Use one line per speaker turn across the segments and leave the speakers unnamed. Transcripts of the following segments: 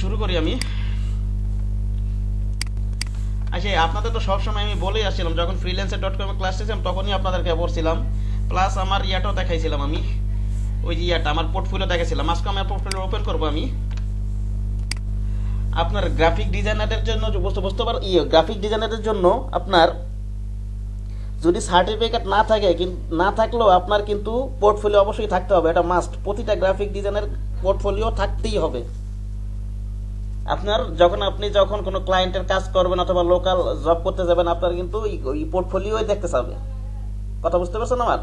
শুরু করি আমি। আচ্ছা, আপনাদের তো সবসময় আমি বলেই আসছিলাম, যখন freelancer.com এ ক্লাস নিয়েছিলাম তখনই আপনাদেরকে বলছিলাম, প্লাস আমার ইয়াটাও দেখাইছিলাম আমি, ওই যে ইয়াটা আমার পোর্টফোলিও দেখাইছিলাম। আজকে আমার পোর্টফোলিও ওপেন করবো আমি। আপনার গ্রাফিক ডিজাইনারের জন্য বুঝতে পার গ্রাফিক ডিজাইনারের জন্য আপনার যদি সার্টিফিকেট না থাকে, না থাকলেও আপনার কিন্তু পোর্টফোলিও অবশ্যই থাকতে হবে, এটা মাস্ট। প্রতিটা গ্রাফিক ডিজাইনার পোর্টফোলিও থাকতেই হবে। আপনি যখন কোনো ক্লায়েন্টের কাজ করবেন অথবা লোকাল জব করতে যাবেন, আপনার কিন্তু ওই পোর্টফোলিওই দেখতে চাবে। কথা বুঝতে পারছেন আমার?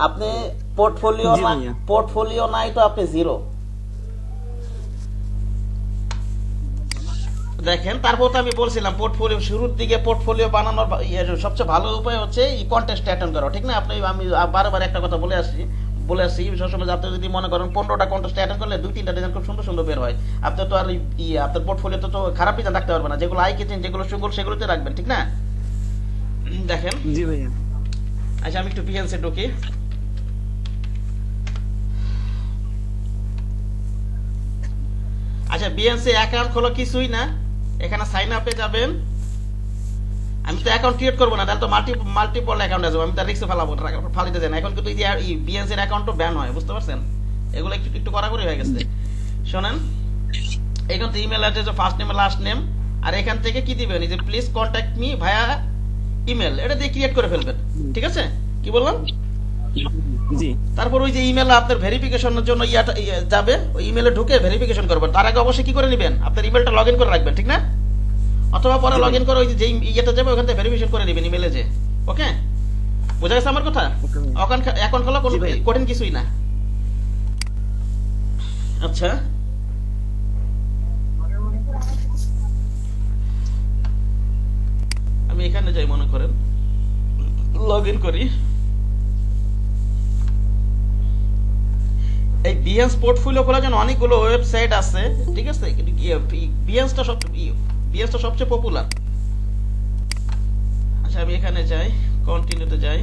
আপনি পোর্টফোলিও নাই তো আপনি জিরো। দেখেন, তারপর তো আমি বলছিলাম পোর্টফোলিও শুরুর দিকে পোর্টফোলিও বানানোর সবচেয়ে ভালো উপায় হচ্ছে এই কন্টেস্ট অ্যাটেন্ড করা, ঠিক না? আমি বারবার একটা কথা বলে আসছি সবসময়, আপনি যদি মনে করেন 15টা কন্টেস্ট অ্যাটেন্ড করলে 2-3টা ডিজাইন খুব সুন্দর সুন্দর বের হয়। আপনি তো আর আপনার পোর্টফোলিওতে তো খারাপ ডিজাইন রাখতে পারবেন না, যেগুলো আই কেচিং, যেগুলো সুন্দর সেগুলোতে রাখবেন, ঠিক না? দেখেন,
জি ভাইয়া।
আচ্ছা আমি একটু পিএনসি ঢুকি। আচ্ছা, বিএনসি অ্যাকাউন্ট খোলা কিছুই না, এখানে সাইন আপে যাবেন। আমি তো অ্যাকাউন্ট ক্রিয়েট করবো না, তাহলে তো মাল্টিপল অ্যাকাউন্ট আসবে, আমি তো রিস্কে ফালাইতে যাই না। এখন কিন্তু বিএনসির অ্যাকাউন্টও ব্যান হয়, বুঝতে পারছেন? এগুলো একটু একটু কড়াকড়ি হয়ে গেছে। শোনেন, এখান থেকে email address, first name last name, আর এখান থেকে কি দিবেন, এই যে please contact me via email, এটা দিয়ে ক্রিয়েট করে ফেলবেন, ঠিক আছে? কি বললাম?
জি।
তারপর ওই যে ইমেল আপনার ভেরিফিকেশনের জন্য যাবে, ওই ইমেলে ঢুকে ভেরিফিকেশন করবেন। তার আগে অবশ্যই কি করে নেবেন, আপনার ইমেলটা লগ ইন করে রাখবেন, ঠিক না? অথবা পরে লগ ইন করে ওই যে ইয়েটা যাবে ওখান থেকে ভেরিফিকেশন করে নেবেন ইমেলে যে। ওকে, বোঝা গেছে আমার কথা? অ্যাকাউন্ট খোলা কোনো কঠিন কিছুই না। আচ্ছা, আমি এখানে যাই, মনে করেন লগ ইন করি। এই বিএনস পোর্টফোলিও খোলার জন্য অনেকগুলো ওয়েবসাইট আছে, ঠিক আছে? বিএনসটা সবচেয়ে পপুলার। আচ্ছা, আমি এখানে যাই, কন্টিনিউতে যাই।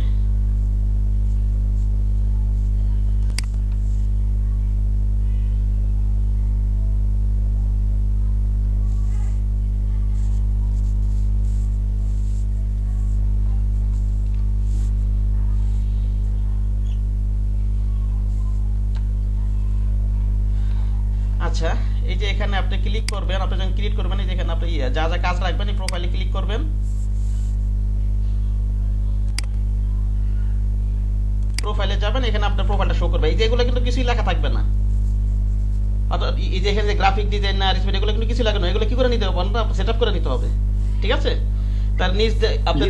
আচ্ছা, এই যে এখানে আপনি ক্লিক করবেন, আপনি যখন ক্লিক করবেন, এই যে এখানে আপনি যা যা কাজ রাখবেন এই প্রোফাইলে ক্লিক করবেন। প্রোফাইলে যাবেন, এখানে আপনার প্রোফাইলটা শো করবে। এই যে এগুলো কিন্তু কিছুই লেখা থাকবে না, অর্থাৎ এই যে এখানে যে গ্রাফিক ডিজাইনার এগুলো কিন্তু কিছু লাগে না। এগুলো কি করে নিতে হবে, সেটআপ করে নিতে হবে, ঠিক আছে? তার আপনি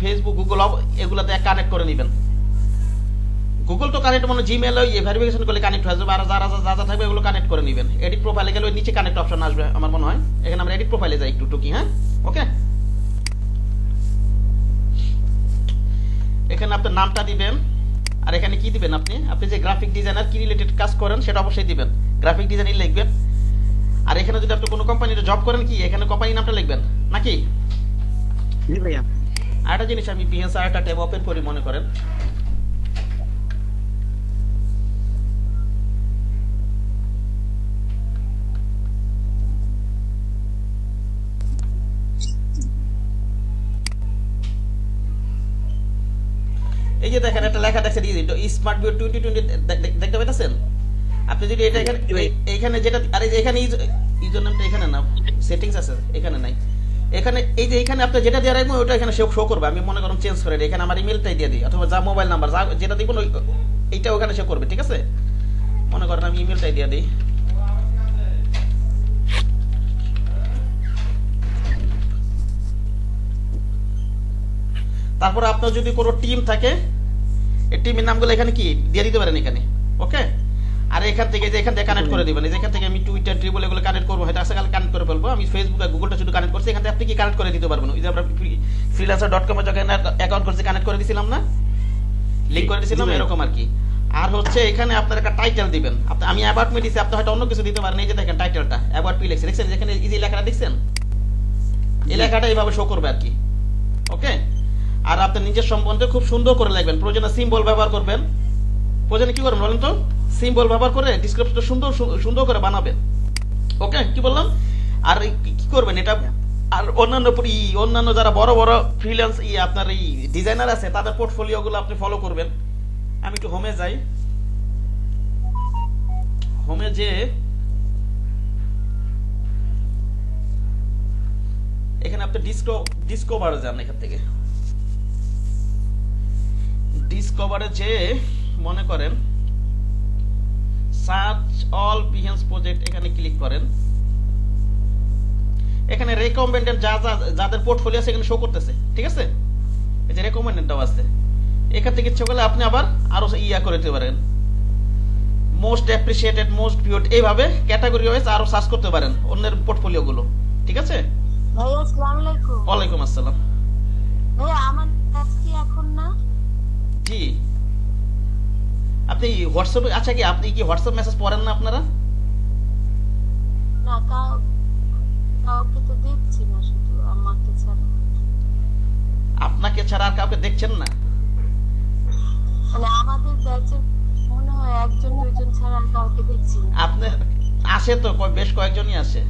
ফেসবুক, গুগল এগুলোতে কানেক্ট করে নেবেন। গুগল তো কানেক্ট মানে জিমেল ভেরিফিকেশন করলে কানেক্ট হয়ে যাবে, আর যা যা থাকবে এগুলো কানেক্ট করে নেবেন। এডিট প্রোফাইলে গেলে নিচে কানেক্ট অপশন আসবে আমার মনে হয়। এখানে আমরা এডিট প্রোফাইলে যাই একটু টুকি, হ্যাঁ? ওকে, এখানে আপনার নামটা দিবেন, আর এখানে কি দিবেন, আপনি যে গ্রাফিক ডিজাইনার কি রিলেটেড কাজ করেন সেটা অবশ্যই দিবেন, গ্রাফিক ডিজাইনার লিখবেন। আর এখানে যদি আপনি কোনো কোম্পানিতে জব করেন, কি এখানে কোম্পানির নামটা লিখবেন নাকি?
জি ভাইয়া।
আরেকটা জিনিস, আমি বিএনসি আরেকটা ট্যাব ওপেন করি, মনে করেন এই যে দেখেন একটা লেখা দেখছেন, স্মার্ট ভিউ 2020 দেখতে পাইতেছেন? আপনি যদি এটা এখানে যেটা, আর এই যে এখানে ইউজার নামটা এখানে না, সেটিংস আছে এখানে নাই, এখানে এই যে এখানে আপনি যেটা দিয়ে রাখবেন ওটা এখানে শো করবে। আমি মনে করেন চেঞ্জ করে দিই, এখানে আমার ইমেলটাই দিয়ে দিই, অথবা যা মোবাইল নাম্বার যা যেটা দিবেন এইটা ওখানে শো করবে, ঠিক আছে? মনে করেন আমি ইমেলটাই দিয়ে দিই। তারপর আপনার যদি কোনো টিম থাকে, এই টিমের নামগুলো এখানে কি দিয়ে দিতে পারেন এখানে, ওকে? আর এখান থেকে কানেক্ট করে দিবেন। এখান থেকে আমি টুইটার, ট্রিবল এগুলো কানেক্ট করবো, হয়তো আজকাল কানেক্ট করে ফেলবো। আমি ফেসবুক আর গুগলটা শুধু কানেক্ট করছি, এখান থেকে আপনি কি কানেক্ট করে দিতে পারবেন। ওই যে আমরা freelancer.com এ যখন অ্যাকাউন্ট করছি কানেক্ট করে দিয়েছিলাম না, লিংক করে দিয়েছিলাম, এরকম আর কি। আর হচ্ছে এখানে আপনার একটা টাইটেল দিবেন। আমি অ্যাবাউট মি দিছি, আপনি হয়তো অন্য কিছু দিতে পারেন। এই যে দেখেন টাইটেলটা অ্যাবাউট মি লিখছি, দেখছেন যেখানে এই যে লেখাটা দেখছেন, এই লেখাটা এইভাবে শো করবে আর কি, ওকে? আর আপনার নিজের সম্বন্ধে খুব সুন্দর করে লিখবেন। প্রয়োজনে সিম্বল ব্যবহার করবেন। প্রয়োজনে কি করবেন বলেন তো? সিম্বল ব্যবহার করে ডিসক্রিপশনটা সুন্দর সুন্দর করে বানাবেন। ওকে, কি বললাম? আর কি করবেন এটা, আর অন্যান্য যারা বড় বড় ফ্রিল্যান্স আপনার এই ডিজাইনার আছে তাদের পোর্টফোলিওগুলো আপনি ফলো করবেন। আমি একটু হোমে যাই, হোমে যে এখানে আপনি ডিসকভারে যান, এখান থেকে ডিসকভারে যে মনে করেন সার্চ অল বিহেন্স প্রজেক্ট, এখানে ক্লিক করেন। এখানে রেকমেন্ডেড যাদের পোর্টফোলিও আছে এখানে শো করতেছে, ঠিক আছে? এই যে রেকমেন্ডেডটাও আছে, এখান থেকে ইচ্ছে করলে আপনি আবার আরো করে দিতে পারেন, মোস্ট অ্যাপ্রিসিয়েটেড, মোস্ট ভিউড, এইভাবে ক্যাটাগরি ওয়াইজ আরো সার্চ করতে পারেন অন্যের পোর্টফোলিও গুলো, ঠিক আছে?
ভাইয়া আসসালামু আলাইকুম।
ওয়ালাইকুম আসসালাম।
ভাইয়া আমার কাজ কি এখন না?
জি, আপনি হোয়াটসঅ্যাপে, আচ্ছা কি আপনি কি হোয়াটসঅ্যাপ মেসেজ পড়েন না আপনারা?
না, কাউকে তো দেখছি না, শুধু আমাকে ছাড়া।
আপনাকে ছাড়া আর কাউকে দেখছেন না?
মানে আমাদের ব্যাচের মনে হয় একজন দুইজন ছাড়া আর কাউকে দেখছি না।
আপনার আসে তো বেশ কয়েকজনই আসে,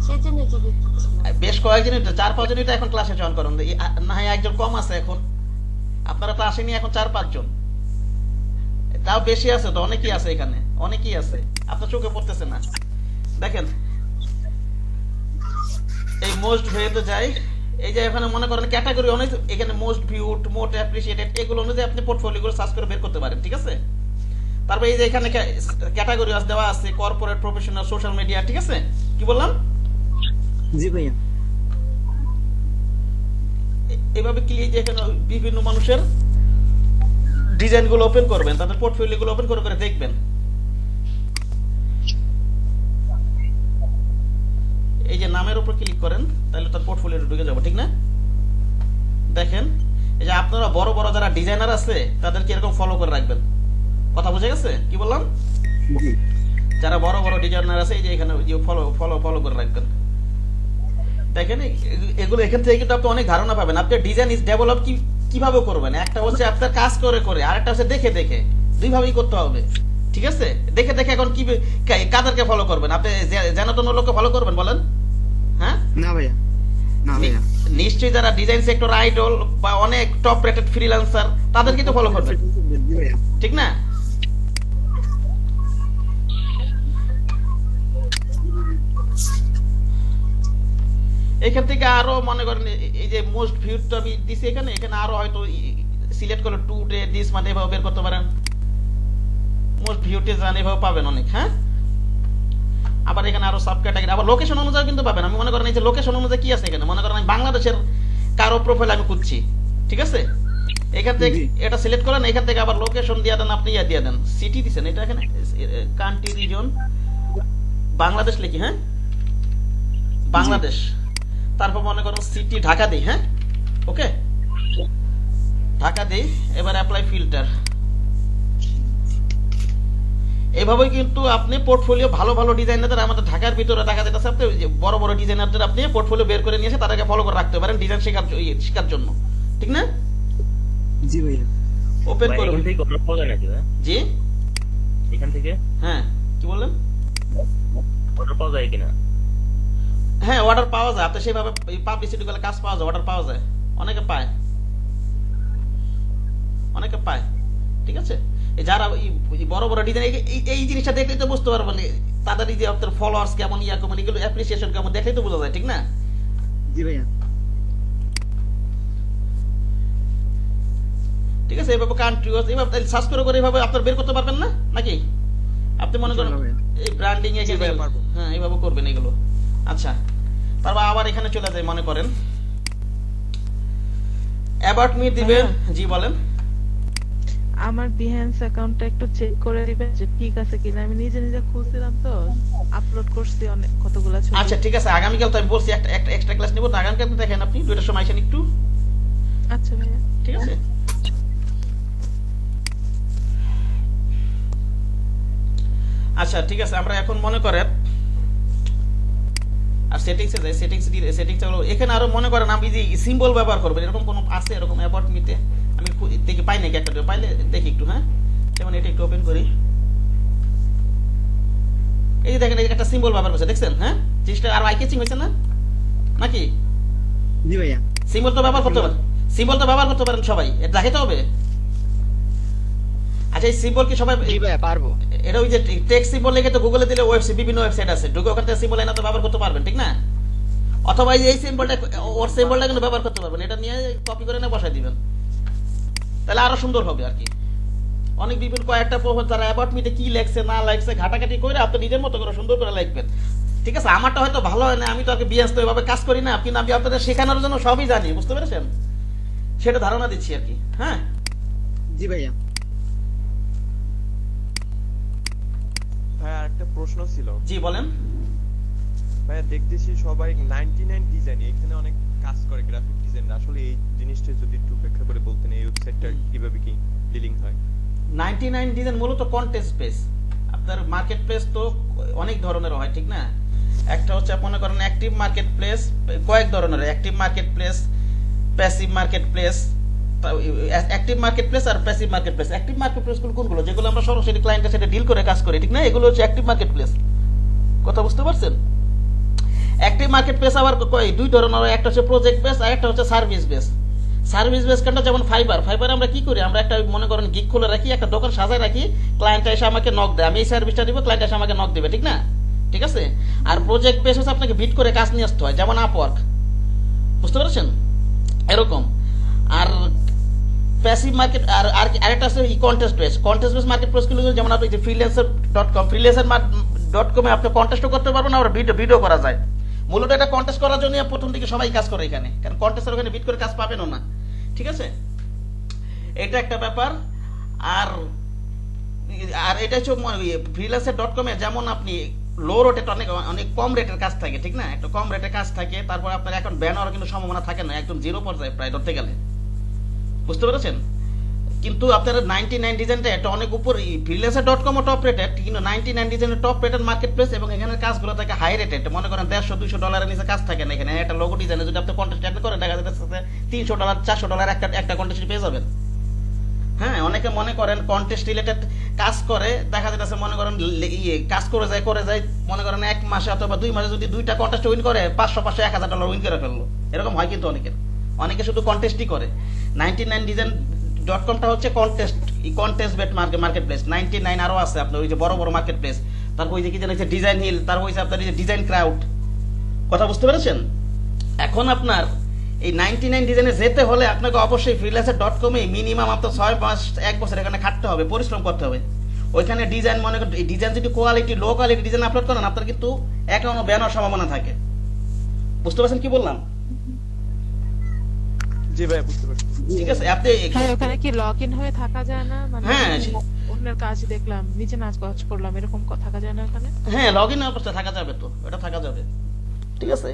সেজন্যই তো দেখছি না।
বেশ কয়েকজনই তো, 4-5 জনই তো এখন ক্লাসে জয়েন করেন, না হয় একজন কম আছে এখন, আপনারা তো আসেনি এখন 4-5 জন, তাও বেশি আছে তো, অনেকেই আছে এখানে, অনেকেই আছে, আপনার চোখে পড়তেছে না। দেখেন এই মোস্ট ভিউতে যাই, এই যে এখানে মনে করেন ক্যাটাগরি অনেক, এখানে মোস্ট ভিউড, মোস্ট অ্যাপ্রিসিয়েটেড, এগুলো অনুযায়ী আপনি পোর্টফোলিওগুলো সার্চ করে বের করতে পারেন, ঠিক আছে? তারপর এই যে এখানে ক্যাটাগরি দেওয়া আছে, কর্পোরেট, প্রফেশনাল, সোশ্যাল মিডিয়া, ঠিক আছে? কি বললাম?
জি ভাইয়া।
এভাবে ক্লিক, এখানে বিভিন্ন মানুষের ডিজাইন গুলো ওপেন করবেন, তাদের পোর্টফোলিও গুলো ওপেন করে করে দেখবেন। এই যে নামের উপর ক্লিক করেন, তাহলে তার পোর্টফোলিওতে ঢুকে যাবো, ঠিক না? দেখেন এই যে আপনারা বড় বড় যারা ডিজাইনার আছে তাদেরকে এরকম ফলো করে রাখবেন। কথা বুঝে গেছে কি বললাম?
জি
যারা বড় বড় ডিজাইনার আছে এই যে এখানে ফলো ফলো ফলো করে রাখবেন। দেখেন এগুলো এখান থেকে কিন্তু আপনি অনেক ধারণা পাবেন, আপনি ডিজাইন ইজ ডেভেলপ কিভাবে করবেন। একটা হচ্ছে আপনার কাজ করে করে, আর একটা হচ্ছে দেখে দেখে, দুইভাবেই করতে হবে, ঠিক আছে? দেখে দেখে এখন কি কাদেরকে ফলো করবেন? আপনি জানাতন লোককে ফলো করবেন বলেন? হ্যাঁ
না ভাইয়া, না ভাইয়া।
নিশ্চয়ই যারা ডিজাইন সেক্টর আইডল বা অনেক টপ রেটেড ফ্রিল্যান্সার তাদেরকে তো ফলো করবেন,
জি ভাইয়া।
ঠিক না? এখান থেকে আরো মনে করেন এই যে মোস্ট ভিউড আমি দিছি এখানে, এখানে আরো হয়তো সিলেক্ট করে টু ডে দিস মানে এভাবে বের করতে পারেন, মোস্ট ভিউতে যান এভাবে পাবেন অনেক। হ্যাঁ, আবার এখানে আরো সাব ক্যাটাগরি, আবার লোকেশন অনুযায়ী কিন্তু পাবেন। আমি মনে করেন এই যে লোকেশন অনুযায়ী কি আছে এখানে, মনে করেন আমি বাংলাদেশের কারো প্রোফাইল আমি খুঁজছি, ঠিক আছে? এখান থেকে এটা সিলেক্ট করেন, এখান থেকে আবার লোকেশন দিয়ে দেন, আপনি দিয়ে দেন, সিটি দিছেন, এটা এখানে কান্ট্রি রিজন বাংলাদেশ লিখি, হ্যাঁ বাংলাদেশ, তারপর মনে করুন সিটি ঢাকা দিই, হ্যাঁ ওকে ঢাকা দিই, এবার অ্যাপ্লাই ফিল্টার। এভাবেই কিন্তু আপনি পোর্টফোলিও ভালো ভালো ডিজাইনারদের আমাদের ঢাকার ভিতরে দেখা যেতেছে, আপনি বড় বড় ডিজাইনারদের আপনি পোর্টফোলিও বের করে নিয়ে এসে তাদেরকে ফলো করে রাখতে পারেন ডিজাইন শেখার জন্য, ঠিক না?
জি ভাইয়া।
ওপেন করুন।
এখান থেকে অর্ডার পাওয়া যায় নাকি ভাই?
জি
এখান থেকে
হ্যাঁ, কি বললেন?
অর্ডার পাওয়া যায় কিনা?
হ্যাঁ অর্ডার পাওয়া যায়, আপনি সেভাবে পাবলিসিটি করলে কাজ পাওয়া যায়, অর্ডার পাওয়া যায়, অনেকে পায়, অনেকে পায়, ঠিক আছে? এই যারা বড় বড় ডিজাইন এই জিনিসটা দেখলেই তো বুঝতে পারবেন তাদের এই যে আপনার ফলোয়ার্স কেমন, ইয়া কেমন, এগুলো অ্যাপ্রিসিয়েশন কেমন, দেখলেই তো বোঝা যায়, ঠিক না?
জি ভাইয়া।
ঠিক আছে, এইভাবে কান্ট্রি এইভাবে সার্চ করে করে এইভাবে আপনার বের করতে পারবেন না নাকি? আপনি মনে করেন এই ব্র্যান্ডিং এ গেলে হ্যাঁ এইভাবে করবেন এগুলো। আচ্ছা, তারপর আবার এখানে চলে যায়, মনে করেন অ্যাবাউট মি দিবেন। জি বলেন।
আমার বিহেন্স অ্যাকাউন্টটা একটু চেক করে দিবেন যে ঠিক আছে কিনা। আমি নিজে নিজে খুঁজছিলাম তো, আপলোড করছি অনেক কতগুলা ছবি।
আচ্ছা ঠিক আছে, আগামীকাল তো আমি বলছি একটা এক্সট্রা ক্লাস নিব, আগামীকাল দেখেন আপনি 2টার সময় আসেন একটু,
আচ্ছা ভাইয়া,
ঠিক আছে? আচ্ছা ঠিক আছে, আমরা এখন মনে করেন আর সেটিংসে যাই, সেটিংস হলো এখানে আরো মনে করেন আমি যে সিম্বল ব্যবহার করবেন এরকম কোনো আছে এরকম অ্যাবাউট মিতে? আমি দেখি পাই নাকি একটা, পাইলে দেখি একটু। হ্যাঁ, যেমন এটা একটু ওপেন করি, এই যে দেখেন এই যে একটা সিম্বল ব্যবহার করছে, দেখছেন? হ্যাঁ, জিনিসটা আর আই ক্যাচিং হয়েছে না নাকি?
জি ভাইয়া।
সিম্বল তো ব্যবহার করতে পারেন, সিম্বল তো ব্যবহার করতে পারেন সবাই, এটা দেখাতে হবে। আচ্ছা, এই সিম্বল কি সবাই,
জি ভাইয়া পারবো।
এটা ওই যে টেক্সট সিম্বল লিখে তো গুগলে দিলে ওয়েবসাইট, বিভিন্ন ওয়েবসাইট আছে, ঢুকে ওখান থেকে সিম্বল এনে তো ব্যবহার করতে পারবেন, ঠিক না? অথবা এই সিম্বলটা, ওর সিম্বলটা কিন্তু ব্যবহার করতে পারবেন, এটা নিয়ে কপি করে না বসাই দিবেন, তাহলে আরো সুন্দর হবে আর কি। অনেক বিভিন্ন কয়েকটা প্রোফাইল তারা অ্যাবাউট মিতে কি লেখছে না লেখছে ঘাটাঘাটি করে আপনি নিজের মতো করে সুন্দর করে লিখবেন, ঠিক আছে? আমারটা হয়তো ভালো হয় না, আমি তো আর বিয়াস তো এভাবে কাজ করি না, কিন্তু আমি আপনাদের শেখানোর জন্য সবই জানি, বুঝতে পেরেছেন? সেটা ধারণা দিচ্ছি আর কি। হ্যাঁ,
জি ভাইয়া।
ভাই আরেকটা প্রশ্ন ছিল।
জি বলেন।
ভাইয়া দেখতেছি সবাই 99 ডিজাইন, এখানে অনেক কাজ করে গ্রাফিক ডিজাইন, আসলে এই জিনিসটা যদি একটু ব্যাখ্যা করে বলতেন, এই ওয়েবসাইটটা কিভাবে কি ডিলিং হয়?
99 ডিজাইন মূলত কন্টেস্ট বেস। আপনার মার্কেট প্লেস তো অনেক ধরনের হয়, ঠিক না? একটা হচ্ছে মনে করেন অ্যাক্টিভ মার্কেট প্লেস, কয়েক ধরনের, active market place, passive market place, active market place আর passive market place. Active market place কোনগুলো? যেগুলো আমরা সরাসরি ক্লায়েন্টের সাথে ডিল করে কাজ করি, ঠিক না? এগুলো হচ্ছে অ্যাক্টিভ মার্কেট প্লেস। কথা বুঝতে পারছেন? অ্যাক্টিভ মার্কেট প্লেস আবার দুই ধরনের, একটা হচ্ছে প্রজেক্ট বেস আর একটা হচ্ছে সার্ভিস বেস। সার্ভিস বেস কারণটা যেমন ফাইবার আমরা কি করি, আমরা একটা মনে করেন গিগ খুলে রাখি, একটা দোকান সাজায় রাখি, ক্লায়েন্ট এসে আমাকে নক দেয়, আমি এই সার্ভিসটা দিব, ক্লায়েন্ট এসে আমাকে নক দেবে, ঠিক না? ঠিক আছে। আর প্রজেক্ট বেস হচ্ছে আপনাকে ভিট করে কাজ নিয়ে আসতে হয়, যেমন আপওয়ার্ক, বুঝতে পেরেছেন? এরকম। আর প্যাসিভ মার্কেট আর আরেকটা আছে contest base. Contest base market প্লেসগুলো যেমন আপনি freelancer.com, freelancer.com এ আপনি কন্টেস্টও করতে পারবেন, আবার ভিডিও করা যায়। মূলত এটা কন্টেস্ট করার জন্য প্রথম দিকে সবাই কাজ করে এখানে, কারণ কন্টেস্টের ওখানে বিট করে কাজ পাবেনও না, ঠিক আছে? এটা একটা ব্যাপার। আর এটা হচ্ছে freelancer.com এ যেমন আপনি লো রেটে অনেক কম রেটের কাজ থাকে, ঠিক না? একটু কম রেটের কাজ থাকে, তারপর আপনার এখন ব্যান হওয়ার কিন্তু সম্ভাবনা থাকে না, একদম জিরো পর্যায়ে প্রায় ধরতে গেলে, বুঝতে পেরেছেন? কিন্তু আপনার 99 ডিজাইনটা এটা অনেক উপর, freelancer.com ও টপ রেটেড, কিন্তু 99 ডিজাইনের টপ রেটেড মার্কেট প্লেস, এবং এখানের কাজগুলো থাকে হাই রেটেড, মনে করেন $150-200 নিচে কাজ থাকে না এখানে। একটা লোগো ডিজাইনে যদি আপনি কন্টেস্ট অ্যাড করেন, দেখা যাচ্ছে $300-400 একটা কন্টেস্ট পেয়ে যাবেন। হ্যাঁ, অনেকে মনে করেন কন্টেস্ট রিলেটেড কাজ করে, দেখা যাচ্ছে মনে করেন কাজ করে যায় মনে করেন 1 মাসে অথবা 2 মাসে যদি 2টা কন্টেস্ট উইন করে, $500 $1000 উইন করে ফেললো, এরকম হয় কিন্তু অনেকে শুধু কন্টেস্টই করে। 99 ডিজাইন.comটা হচ্ছে কন্টেস্ট বেট মার্কেট প্লেস। 99 আরো আছে আপনার ওই যে বড় বড় মার্কেট প্লেস, তারপর ওই যে কি জানেন ডিজাইন হিল, তারপর ওই যে আপনার ডিজাইন ক্রাউড। কথা বুঝতে পেরেছেন? এখন আপনার এই 99 ডিজাইনে যেতে হলে আপনাকে অবশ্যই freelancer.com এ মিনিমাম আপনার 6 মাস 1 বছর এখানে খাটতে হবে, পরিশ্রম করতে হবে। ওইখানে ডিজাইন মনে করেন ডিজাইন যদি লো কোয়ালিটি ডিজাইন আপলোড করেন, আপনার কিন্তু অ্যাকাউন্ট ব্যান হওয়ার সম্ভাবনা থাকে। বুঝতে পারছেন কি বললাম?
জি ভাই বুঝতে পারছি।
ঠিক আছে। আপনি
ওখানে কি লগ ইন হয়ে থাকা যায় না? মানে
হ্যাঁ,
অন্যের কাজ দেখলাম, নিজে নাচ কাজ করলাম, এরকম থাকা যায় না ওখানে?
হ্যাঁ, লগ ইন অবস্থায় থাকা যাবে, তো এটা থাকা যাবে, ঠিক আছে।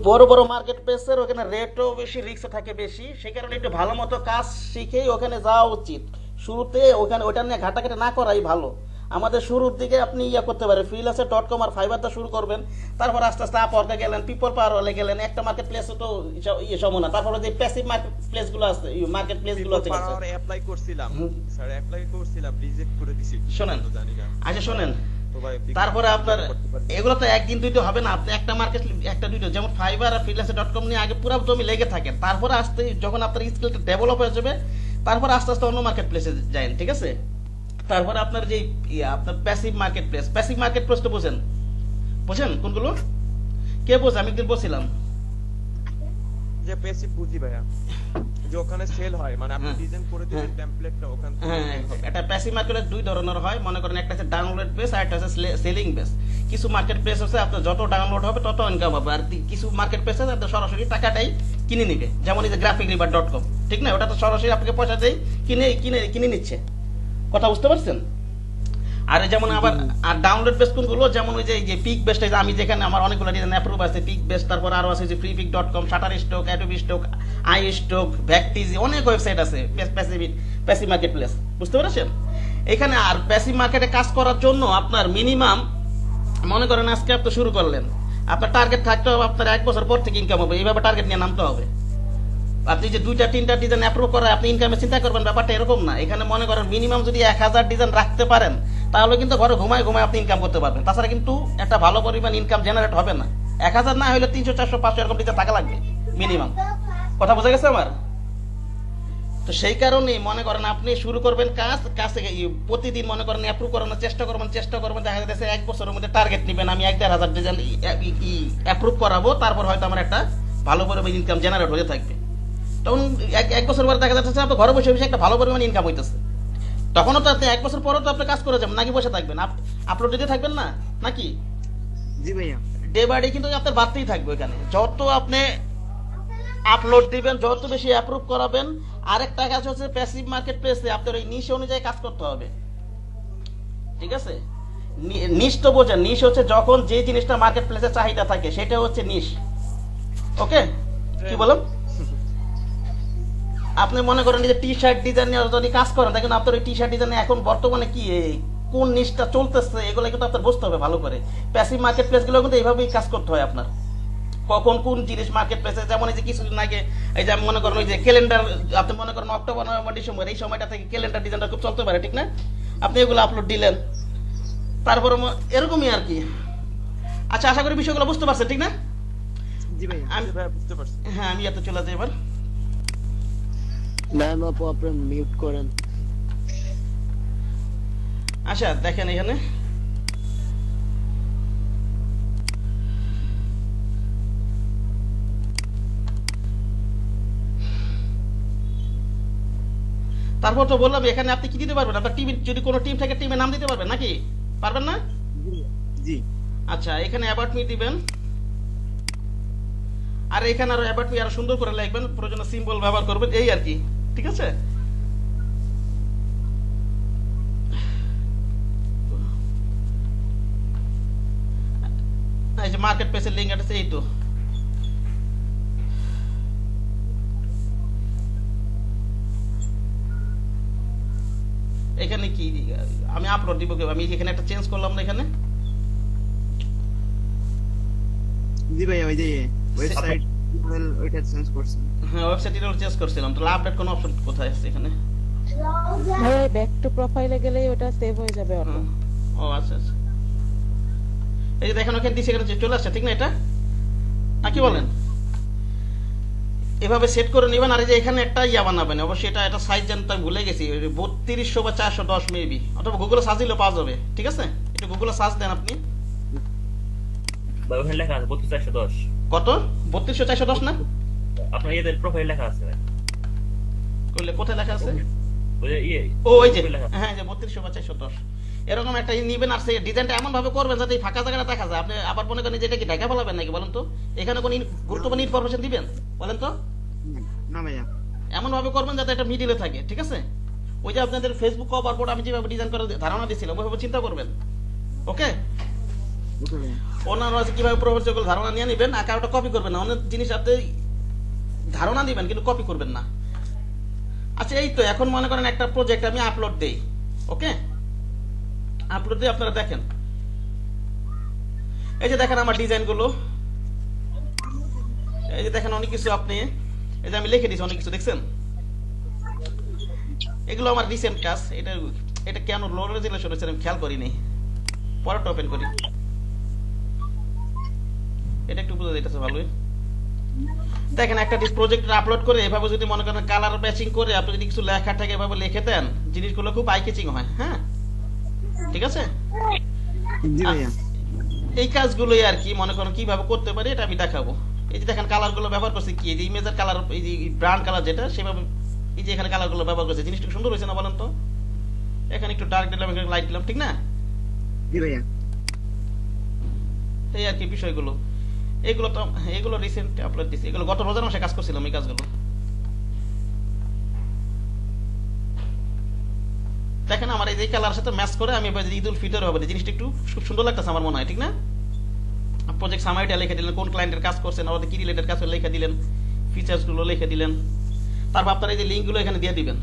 বড় বড় মার্কেট প্লেসের ওখানে রেটও বেশি, রিস্কও থাকে বেশি, সেই কারণে একটু ভালো মতো কাজ শিখেই ওখানে যাওয়া উচিত। শুরুতে ওখানে ওটা নিয়ে ঘাটাঘাটি না করাই ভালো। আমাদের শুরুর দিকে আপনি করতে পারেন freelancer.com আর ফাইবারটা শুরু করবেন, তারপর আস্তে আস্তে আপওয়ার্কে গেলেন, পিপল পাওয়ারে গেলেন, একটা মার্কেট প্লেসে তো সম্ভব না। তারপরে যে প্যাসিভ মার্কেট প্লেসগুলো আছে, মার্কেট প্লেসগুলো আছে,
পাওয়ার অ্যাপ্লাই করছিলাম স্যার, অ্যাপ্লাই করছিলাম, রিজেক্ট করে দিছি।
শোনেন,
জানি না।
আচ্ছা শোনেন,
তো ভাই
তারপরে আপনার এগুলো তো একদিন দুইটা হবে না, আপনি একটা মার্কেট একটা দুইটা, যেমন ফাইবার আর freelancer.com নিয়ে আগে পুরো জমি লেগে থাকেন, তারপরে আস্তে যখন আপনার স্কিলটা ডেভেলপ হয়ে যাবে, তারপর আস্তে আস্তে অন্য মার্কেট প্লেসে যান, ঠিক আছে? তারপরে আপনার যে আপনার প্যাসিভ মার্কেট প্লেস তো বুঝেন কোনগুলো? কে বোঝে? আমি একদিন বলছিলাম
যে প্যাসিভ বুঝি ভাইয়া, যে ওখানে সেল হয়, মানে আপনি ডিজাইন করে দিবেন টেমপ্লেটটা ওখান থেকে।
হ্যাঁ, এটা প্যাসিভ মার্কেট দুই ধরনের হয়, মনে করেন একটা হচ্ছে ডাউনলোড বেস আর একটা হচ্ছে সেলিং বেস। কিছু মার্কেট প্লেস আছে আপনার যত ডাউনলোড হবে তত ইনকাম হবে, আর কিছু মার্কেট প্লেস আছে আপনার সরাসরি টাকাটাই কিনে নিবে, যেমন এই যে graphicriver.com, ঠিক না? ওটা তো সরাসরি আপনাকে পয়সা দেই কিনে নিচ্ছে। কথা বুঝতে পারছেন? আর যেমন আবার আর ডাউনলোড বেস কোনগুলো, যেমন ওই যে পিক বেসটা, আমি যেখানে আমার অনেকগুলো ডিজাইন অ্যাপ্রুভ আছে, পিক বেস, তারপর আরো আছে যে freepik.com, Shutterstock, Adobe Stock, iStock, Vectizi, অনেক ওয়েবসাইট আছে প্যাসিভ মার্কেট প্লেস, বুঝতে পেরেছেন? এখানে আর প্যাসিভ মার্কেটে কাজ করার জন্য আপনার মিনিমাম মনে করেন আজকে আপনি শুরু করলেন, আপনার টার্গেট থাকতে হবে আপনার 1 বছর পর থেকে ইনকাম হবে, এইভাবে টার্গেট নিয়ে নামতে হবে। আপনি যে 2টা 3টা ডিজাইন অ্যাপ্রুভ করে আপনি ইনকামের চিন্তা করবেন, ব্যাপারটা এরকম না। এখানে মনে করেন মিনিমাম যদি 1000 ডিজাইন রাখতে পারেন তাহলে কিন্তু ঘরে ঘুমায় ঘুমায় আপনি ইনকাম করতে পারবেন। তাছাড়া কিন্তু একটা ভালো পরিমাণ ইনকাম জেনারেট হবে না। 1000 না হলে 300 400 500 এরকম ডিজাইন টাকা লাগবে মিনিমাম। কথা বোঝা গেছে আমার? তো সেই কারণেই মনে করেন আপনি শুরু করবেন কাজ থেকে প্রতিদিন মনে করেন অ্যাপ্রুভ করানোর চেষ্টা করবেন। দেখা যাচ্ছে 1 বছরের মধ্যে টার্গেট নেবেন, আমি 1-1,500 ডিজাইন অ্যাপ্রুভ করাবো, তারপর হয়তো আমার একটা ভালো পরিমাণ ইনকাম জেনারেট হতে থাকবে। তখন 1 বছর পরে দেখা যাচ্ছে আপনার ঘরে বসে বসে একটা ভালো পরিমাণ ইনকাম হইতেছে। তখনও তো আপনি 1 বছর পরেও তো আপনি কাজ করে যাবেন, নাকি বসে থাকবেন? আপলোড দিতে থাকবেন না নাকি?
জি ভাইয়া।
ডে বাই ডে কিন্তু আপনার বাড়তেই থাকবে। এখানে যত আপনি আপলোড দিবেন, যত বেশি অ্যাপ্রুভ করাবেন। আরেকটা কাজ হচ্ছে প্যাসিভ মার্কেট প্লেসে আপনার ওই নিশ অনুযায়ী কাজ করতে হবে, ঠিক আছে? নিশ তো বোঝেন, নিশ হচ্ছে যখন যে জিনিসটা মার্কেট প্লেসে চাহিদা থাকে সেটা হচ্ছে নিশ। ওকে, কি বললাম? আপনি মনে করেন যে টি শার্ট ডিজাইন নিয়ে যদি কাজ করেন, দেখেন আপনার ওই টি শার্ট ডিজাইনে এখন বর্তমানে কি কোন নিশটা চলতেছে এগুলো কিন্তু আপনার বুঝতে হবে ভালো করে। প্যাসিভ মার্কেট প্লেসগুলো কিন্তু এইভাবেই কাজ করতে হয় আপনার। কখন কোন জিনিস মার্কেট প্লেসে, যেমন এই যে কিছুদিন আগে এই যে মনে করেন ওই যে ক্যালেন্ডার, আপনি মনে করেন অক্টোবর নভেম্বর ডিসেম্বর এই সময়টা থেকে ক্যালেন্ডার ডিজাইনটা খুব চলতে পারে, ঠিক না? আপনি এগুলো আপলোড দিলেন, তারপরে এরকমই আর কি। আচ্ছা, আশা করি বিষয়গুলো বুঝতে পারছেন, ঠিক না?
জি ভাইয়া।
আমি
ভাই বুঝতে পারছি।
হ্যাঁ, আমি এত চলে যাই এবার।
ম্যাম আপু আপনি মিউট করেন।
আচ্ছা দেখেন এখানে তারপর তো বললাম এখানে আপনি কি দিতে পারবেন? আপনার টিম যদি কোনো টিম থাকে টিমের নাম দিতে পারবেন নাকি? পারবেন না?
জি।
আচ্ছা, এখানে অ্যাবাউট মি দিবেন, আর এখানে আরো অ্যাবাউট মি আরো সুন্দর করে লিখবেন, প্রয়োজনে সিম্বল ব্যবহার করবেন, এই আর কি, ঠিক আছে? এই যে মার্কেট প্লেসের লিংক আছে, এই তো। এখানে কি আমি আপলোড দিব, আমি এখানে একটা চেঞ্জ করলাম না এখানে।
জি ভাইয়া, ওই যে ওয়েবসাইট ওইটা চেঞ্জ করছেন।
হ্যাঁ, ওয়েবসাইট ডিটেইল চেঞ্জ করছিলাম, তাহলে আপডেট কোন অপশন কোথায় আছে এখানে?
ভাই ব্যাক টু প্রোফাইলে গেলেই ওটা সেভ হয়ে যাবে অটো।
ও আচ্ছা আচ্ছা, এই যে দেখেন ওখানে দিছে, এখানে চলে আসছে, ঠিক না? এটা নাকি বলেন? এভাবে সেট করে নেবেন। আর এই যে এখানে একটা ইয়া বানাবেন, অবশ্যই এটা সাইজ জানতে আমি ভুলে গেছি, 3200 বা 410 মেবি, অথবা গুগলে সার্চ দিলেও পাওয়া যাবে, ঠিক আছে? একটু গুগলে সার্চ দেন আপনি।
ভাই ওখানে লেখা আছে 32,410।
কত? 3200 410 না?
আপনার ইয়েদের প্রোফাইল লেখা আছে ভাই।
কইলে কোথায় লেখা আছে?
ওই যে
ও ওই যে,
profile লেখা আছে।
হ্যাঁ, যে 3200 বা 410 এরকম একটা নিবেন। আর সেই ডিজাইনটা এমন ভাবে করবেন যাতে এই ফাঁকা জায়গাটা দেখা যায়। আপনি আবার মনে করেন যেটা কি ঢাকা ফেলাবেন নাকি বলেন তো? এখানে কোন গুরুত্বপূর্ণ ইনফরমেশন দিবেন বলেন তো?
না ভাইয়া।
এমন ভাবে করবেন যাতে এটা মিডিলে থাকে, ঠিক আছে? ওই যে আপনাদের ফেসবুক কভার বোর্ড আমি যেভাবে ডিজাইন করে ধারণা দিয়েছিলাম ওইভাবে চিন্তা করবেন। ওকে,
ওকে ভাইয়া।
অন্যান্য আছে কিভাবে প্রফেসর ধারণা নিয়ে নেবেন, আর কারোটা কপি করবেন না। অনেক জিনিস আপনি ধারণা দিবেন কিন্তু কপি করবেন না। আচ্ছা, এই তো এখন মনে করেন একটা প্রজেক্ট আমি আপলোড দেই। ওকে, আপলোড দিয়ে আপনারা দেখেন, এই যে দেখেন আমার ডিজাইন গুলো, এই যে দেখেন অনেক কিছু আপনি, এই যে আমি লিখে দিয়েছি অনেক কিছু, দেখছেন? এগুলো আমার রিসেন্ট কাজ। এটা কেন লো রেজুলেশন হচ্ছে আমি খেয়াল করিনি, পরেরটা ওপেন করি। এটা একটু বুঝে দিতেছে ভালোই। দেখেন একটা প্রজেক্ট আপলোড করে এভাবে যদি মনে করেন কালার ম্যাচিং করে আপনি যদি কিছু লেখা থাকে এভাবে লিখে দেন, জিনিসগুলো খুব আই ক্যাচিং হয়। হ্যাঁ, ঠিক আছে?
জি ভাইয়া।
এই কাজগুলোই আর কি মনে করেন কিভাবে করতে পারি এটা আমি দেখাবো। এই যে দেখেন কালার গুলো ব্যবহার করছে কি, এই যে ইমেজের কালার, এই যে ব্রান্ড কালার যেটা সেভাবে, এই যে এখানে কালার গুলো ব্যবহার করছে, জিনিসটা সুন্দর হয়েছে না বলেন তো? এখানে একটু ডার্ক দিলাম, এখানে লাইট দিলাম, ঠিক না?
জি ভাইয়া।
এই আর কি বিষয়গুলো। এগুলো তো এগুলো রিসেন্ট আপলোড দিছি, এগুলো গত রোজার মাসে কাজ করছিলাম এই কাজগুলো। দেখেন আমার এই যে কালার সাথে ম্যাচ করে আমি ঈদ উল ফিতর হবে জিনিসটা একটু খুব সুন্দর লাগতেছে আমার মনে হয়, ঠিক না? প্রজেক্ট সামারিটা লিখে দিলেন, কোন ক্লায়েন্টের কাজ করছেন, আমাদের কি রিলেটেড কাজ লিখে দিলেন, ফিচার্স গুলো লিখে দিলেন, তারপর আপনারা এই যে লিঙ্ক গুলো এখানে দিয়ে দিবেন।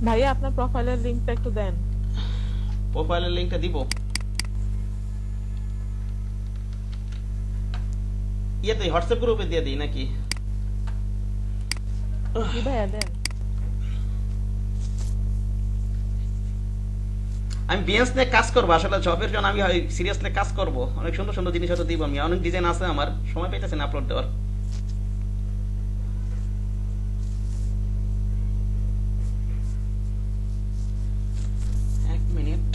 ভাইয়া আপনার প্রোফাইলের লিংকটা একটু দেন।
প্রোফাইলের লিংকটা দিব ইয়েতে হোয়াটসঅ্যাপ গ্রুপে দিয়ে দিই নাকি?
কি ভাইয়া দেন।
আমি বিএস নিয়ে কাজ করবো আসলে জবের জন্য আমি সিরিয়াসলি কাজ করব অনেক সুন্দর সুন্দর জিনিস হয়তো দিব আমি অনেক ডিজাইন আছে আমার সময় পাইতেছে না আপলোড দেওয়ার এক মিনিট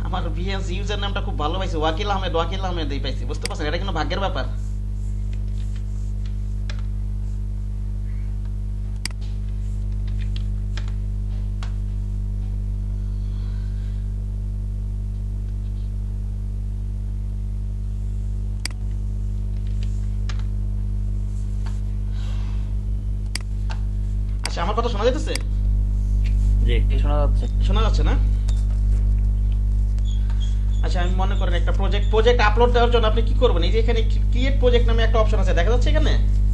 আমার ভিএস ইউজার নামটা খুব ভালো পাইছি ওয়াকিল আহমেদ এই পাইছি বুঝতে পারছেন এটা কিন্তু ভাগ্যের ব্যাপার আচ্ছা আমার কথা শোনা যাইতেছে?
জি শোনা যাচ্ছে।
শোনা যাচ্ছে না? আচ্ছা আমি মনে করেন একটা প্রজেক্ট আপলোড দেওয়ার জন্য আপনি কি করবেন এই যে এখানে ক্রিয়েট প্রজেক্ট নামে একটা অপশন আছে দেখা যাচ্ছে এখানে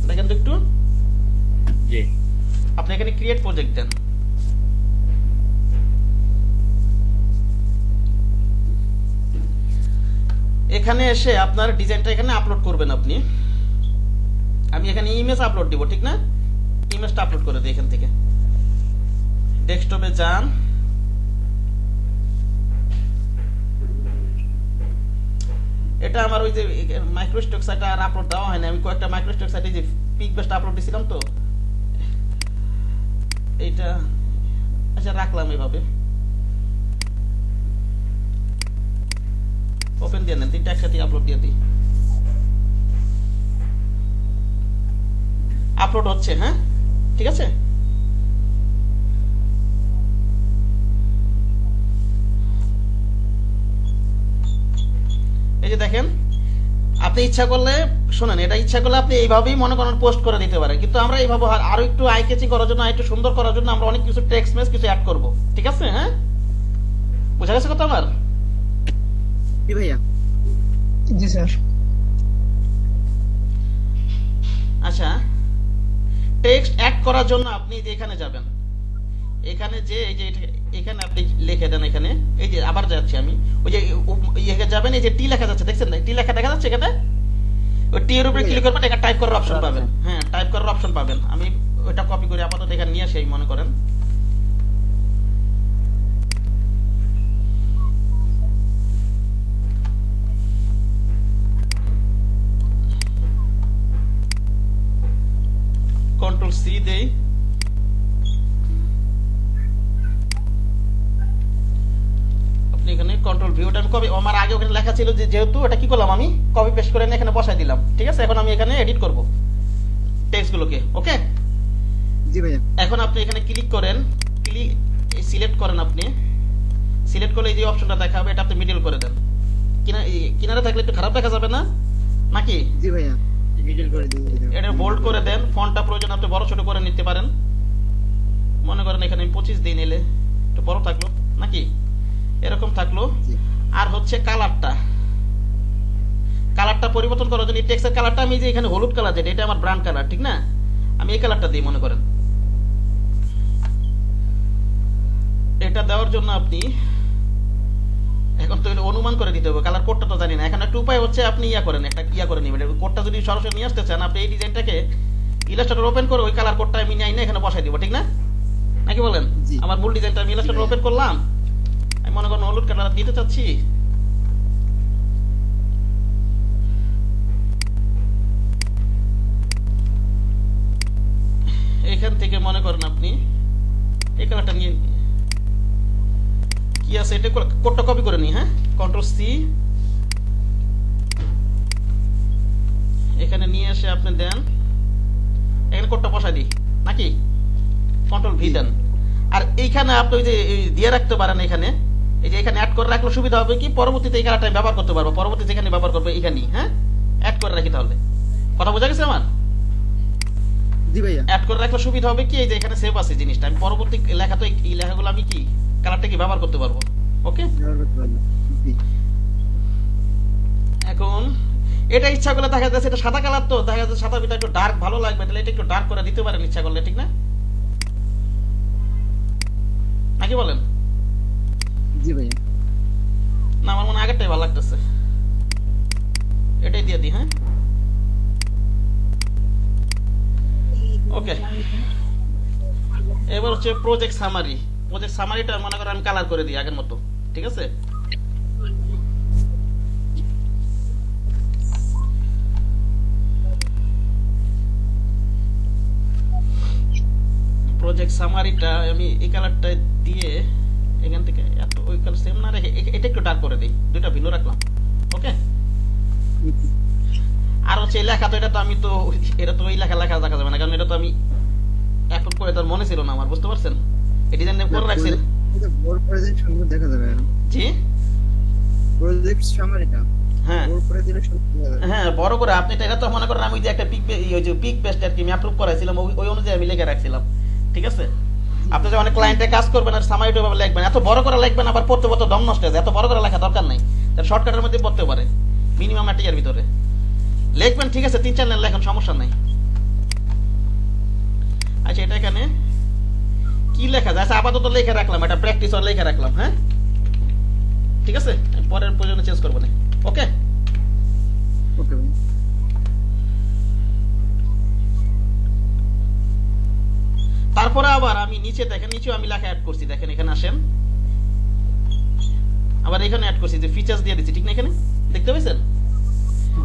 দেখেন তো একটু
জি
আপনি এখানে ক্রিয়েট প্রজেক্ট দেন এখানে এসে আপনার ডিজাইনটা এখানে আপলোড করবেন আপনি আমি এখানে ইমেজ আপলোড দিব ঠিক না ইমেজটা আপলোড করে দিই এখান থেকে ডেস্কটপে যান এটা আমার ওই যে মাইক্রোস্টক সাইটে আর আপলোড দেওয়া হয় না আমি কয়েকটা মাইক্রোস্টক সাইটে যে পিক বেস্ট আপলোড দিছিলাম তো এইটা আচ্ছা রাখলাম এইভাবে ওপেন দিয়ে নেন তিনটা একসাথে আপলোড দিয়ে দিই আপলোড হচ্ছে হ্যাঁ ঠিক আছে এই যে দেখেন আপনি ইচ্ছা করলে শুনেন এটা ইচ্ছা করলে আপনি এইভাবেই মনে করেন পোস্ট করে দিতে পারেন কিন্তু আমরা এইভাবে আরো একটু আই ক্যাচিং করার জন্য একটু সুন্দর করার জন্য আমরা অনেক কিছু টেক্সট মেসেজ কিছু অ্যাড করব ঠিক আছে হ্যাঁ বুঝা গেছে কথা আমার
জি ভাইয়া
জি স্যার
আচ্ছা টেক্সট অ্যাড করার জন্য আপনি যে এখানে যাবেন এখানে যে এই যে এখানে আপনি লিখে দেন এখানে এই যে আবার যাচ্ছি আমি ওই যে ইয়ে যাবেন এই যে টি লেখা যাচ্ছে দেখছেন না টি লেখা দেখা যাচ্ছে এখানে ওই টি এর উপরে ক্লিক করবেন এটা টাইপ করার অপশন পাবেন হ্যাঁ টাইপ করার অপশন পাবেন আমি ওটা কপি করে আপাতত এখানে নিয়ে আসি মনে করেন কন্ট্রোল সি দেই আপনি এখানে কন্ট্রোল ভিউটা আমি কপি আমার আগে ওখানে লেখা ছিল যে যেহেতু এটা কি করলাম আমি কপি পেস্ট করে এনে এখানে বসাই দিলাম ঠিক আছে এখন আমি এখানে এডিট করব টেক্সটগুলোকে ওকে
জি ভাইয়া
এখন আপনি এখানে ক্লিক করেন ক্লিক সিলেক্ট করেন আপনি সিলেক্ট করলে এই যে অপশনটা দেখাবে এটা আপনি মিডল করে দেন কিনারে থাকলে একটু খারাপ দেখা যাবে না নাকি
জি ভাইয়া মিডল করে দিন
এটা বোল্ড করে দেন ফন্টটা প্রয়োজন আপনি বড় ছোট করে নিতে পারেন মনে করেন এখানে আমি 25 দিন এলে একটু বড় থাকলো নাকি এরকম থাকলো আর হচ্ছে কালারটা পরিবর্তন করার জন্য টেক্সটের কালারটা আমি যে এখানে হলুদ কালার যেটা এটা আমার ব্রাউন কালার ঠিক না আমি এই কালারটা দিই মনে করেন এটা দেওয়ার জন্য আপনি এখন তো অনুমান করে দিতে হবে কালার কোডটা তো জানি না এখন একটা উপায় হচ্ছে আপনি একটা করে নেবেন কোডটা যদি সরাসরি নিয়ে আসতে চান আপনি এই ডিজাইনটাকে ইলাস্ট্রেটর ওপেন করে ওই কালার কোডটা আমি নিয়ে এখানে বসাই দিব ঠিক না নাকি বলেন আমার মূল ডিজাইনটা আমি ইলাস্ট্রেটর ওপেন করলাম আমি মনে করেন হলুদ কালার দিতে চাচ্ছি এখান থেকে মনে করেন আপনি এই কালারটা নিয়ে কি আছে এটা কোডটা কপি করে নি হ্যাঁ কন্ট্রোল সি এখানে নিয়ে এসে আপনি দেন এখানে কোডটা বসাই দিই নাকি কন্ট্রোল ভি দেন আর এইখানে আপনি ওই যে এই দিয়ে রাখতে পারেন এখানে, এই যে এখানে অ্যাড করে রাখলে সুবিধা হবে কি, পরবর্তীতে এই কালারটা আমি ব্যবহার করতে পারবো, পরবর্তীতে যেখানে ব্যবহার করবো এখানেই, হ্যাঁ অ্যাড করে রাখি। তাহলে কথা বোঝা গেছে আমার?
জি ভাইয়া।
অ্যাড করে রাখলে সুবিধা হবে কি, এই যে এখানে সেভ আছে জিনিসটা, আমি পরবর্তী লেখা তো এই লেখাগুলো আমি কি কালারটা কি ব্যবহার করতে পারবো। ওকে,
ব্যবহার করতে পারলাম। জি।
এখন এটা ইচ্ছা করলে দেখা যাচ্ছে এটা সাদা কালার, তো দেখা যাচ্ছে সাদা ভিতরে একটু ডার্ক ভালো লাগবে, তাহলে এটা একটু ডার্ক করে দিতে পারেন ইচ্ছা করলে, ঠিক না? নাকি বলেন?
জি ভাইয়া।
না আমার মনে হয় আগেরটাই ভালো লাগতেছে, এটাই দিয়ে দিই। হ্যাঁ ওকে, এবার হচ্ছে প্রজেক্ট সামারি। প্রজেক্ট সামারিটা মনে করেন আমি কালার করে দিই আগের মতো, ঠিক আছে? প্রজেক্ট সামারিটা আমি এই কালারটা দিয়ে এখান থেকে এত ওই কালার সেম না রেখে এটা একটু ডার্ক করে দিই, দুইটা ভিন্ন রাখলাম। ওকে, আর হচ্ছে এই লেখা, তো এটা তো আমি তো এটা তো ওই লেখা লেখা দেখা যাবে না, কারণ এটা তো আমি এখন করে তার মনে ছিল না আমার, বুঝতে পারছেন? এই ডিজাইন নেম করে রাখছি।
এটা বড় প্রজেক্ট সুন্দর দেখা যাবে।
জি
প্রজেক্ট সামারিটা
হ্যাঁ
বড় করে দিলে সুন্দর দেখা যাবে।
হ্যাঁ বড় করে আপনি এটা তো মনে করেন আমি যে একটা পিক ওই যে পিক পেস্ট আর কি আমি আপলোড করাইছিলাম, ওই অনুযায়ী আমি লিখে রাখছিলাম, ঠিক আছে? আপনি যখন ক্লায়েন্টে কাজ করবেন আর সামারিটা ভাবে লিখবেন, এত বড় করে লিখবেন আবার পড়তে পড়তে দম নষ্ট হয়ে যায়, এত বড় করে লেখা দরকার নাই, তার শর্টকাটের মধ্যে পড়তে পারে, মিনিমাম একটা ইয়ার ভিতরে লিখবেন, ঠিক আছে? 3-4 লাইন লেখেন, সমস্যা নাই। আচ্ছা এটা এখানে কি লেখা যায়? আচ্ছা আপাতত লিখে রাখলাম, এটা প্র্যাকটিস আর লিখে রাখলাম, হ্যাঁ ঠিক আছে, আমি পরের প্রয়োজনে চেঞ্জ করবো না। ওকে,
ওকে ভাই।
তারপরে আবার আমি নিচে দেখেন, নিচেও আমি লেখা অ্যাড করছি, দেখেন এখানে আসেন, আবার এখানে অ্যাড করছি যে ফিচার্স দিয়ে দিচ্ছি, ঠিক না? এখানে দেখতে পাচ্ছেন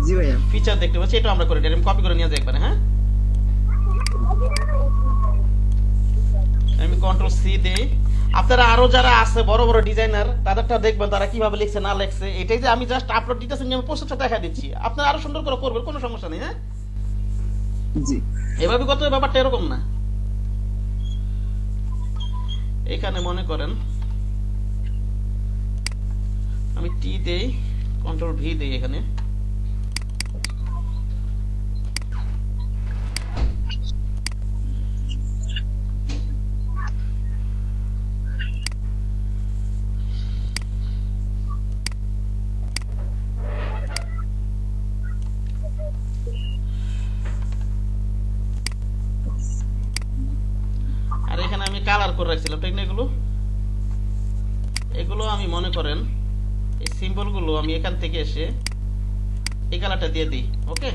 জি ভাইয়া।
ফিচার দেখতে পাচ্ছি, এটা আমরা করে দিই, আমি কপি করে নিয়ে যাই একবারে। হ্যাঁ আমি কন্ট্রোল সি দেই। আপনারা আরো যারা আছে বড় বড় ডিজাইনার তাদেরটা দেখবেন তারা কিভাবে লিখছে না লিখছে, এটাই যে আমি জাস্ট আপলোড দিতেছি, আমি প্রসেসটা দেখা দিচ্ছি, আপনারা আরো সুন্দর করে করবেন, কোনো সমস্যা নেই। হ্যাঁ
জি।
এভাবে কত ব্যাপারটা এরকম না। এখানে মনে করেন আমি টি দেই, কন্ট্রোল ভি দেই এখানে, আর এখানে আমি কালার করে রাখছিলাম, ঠিক না? এগুলো এগুলো আমি মনে করেন এই সিম্বল গুলো আমি এখান থেকে এসে এই কালারটা দিয়ে দিই। ওকে,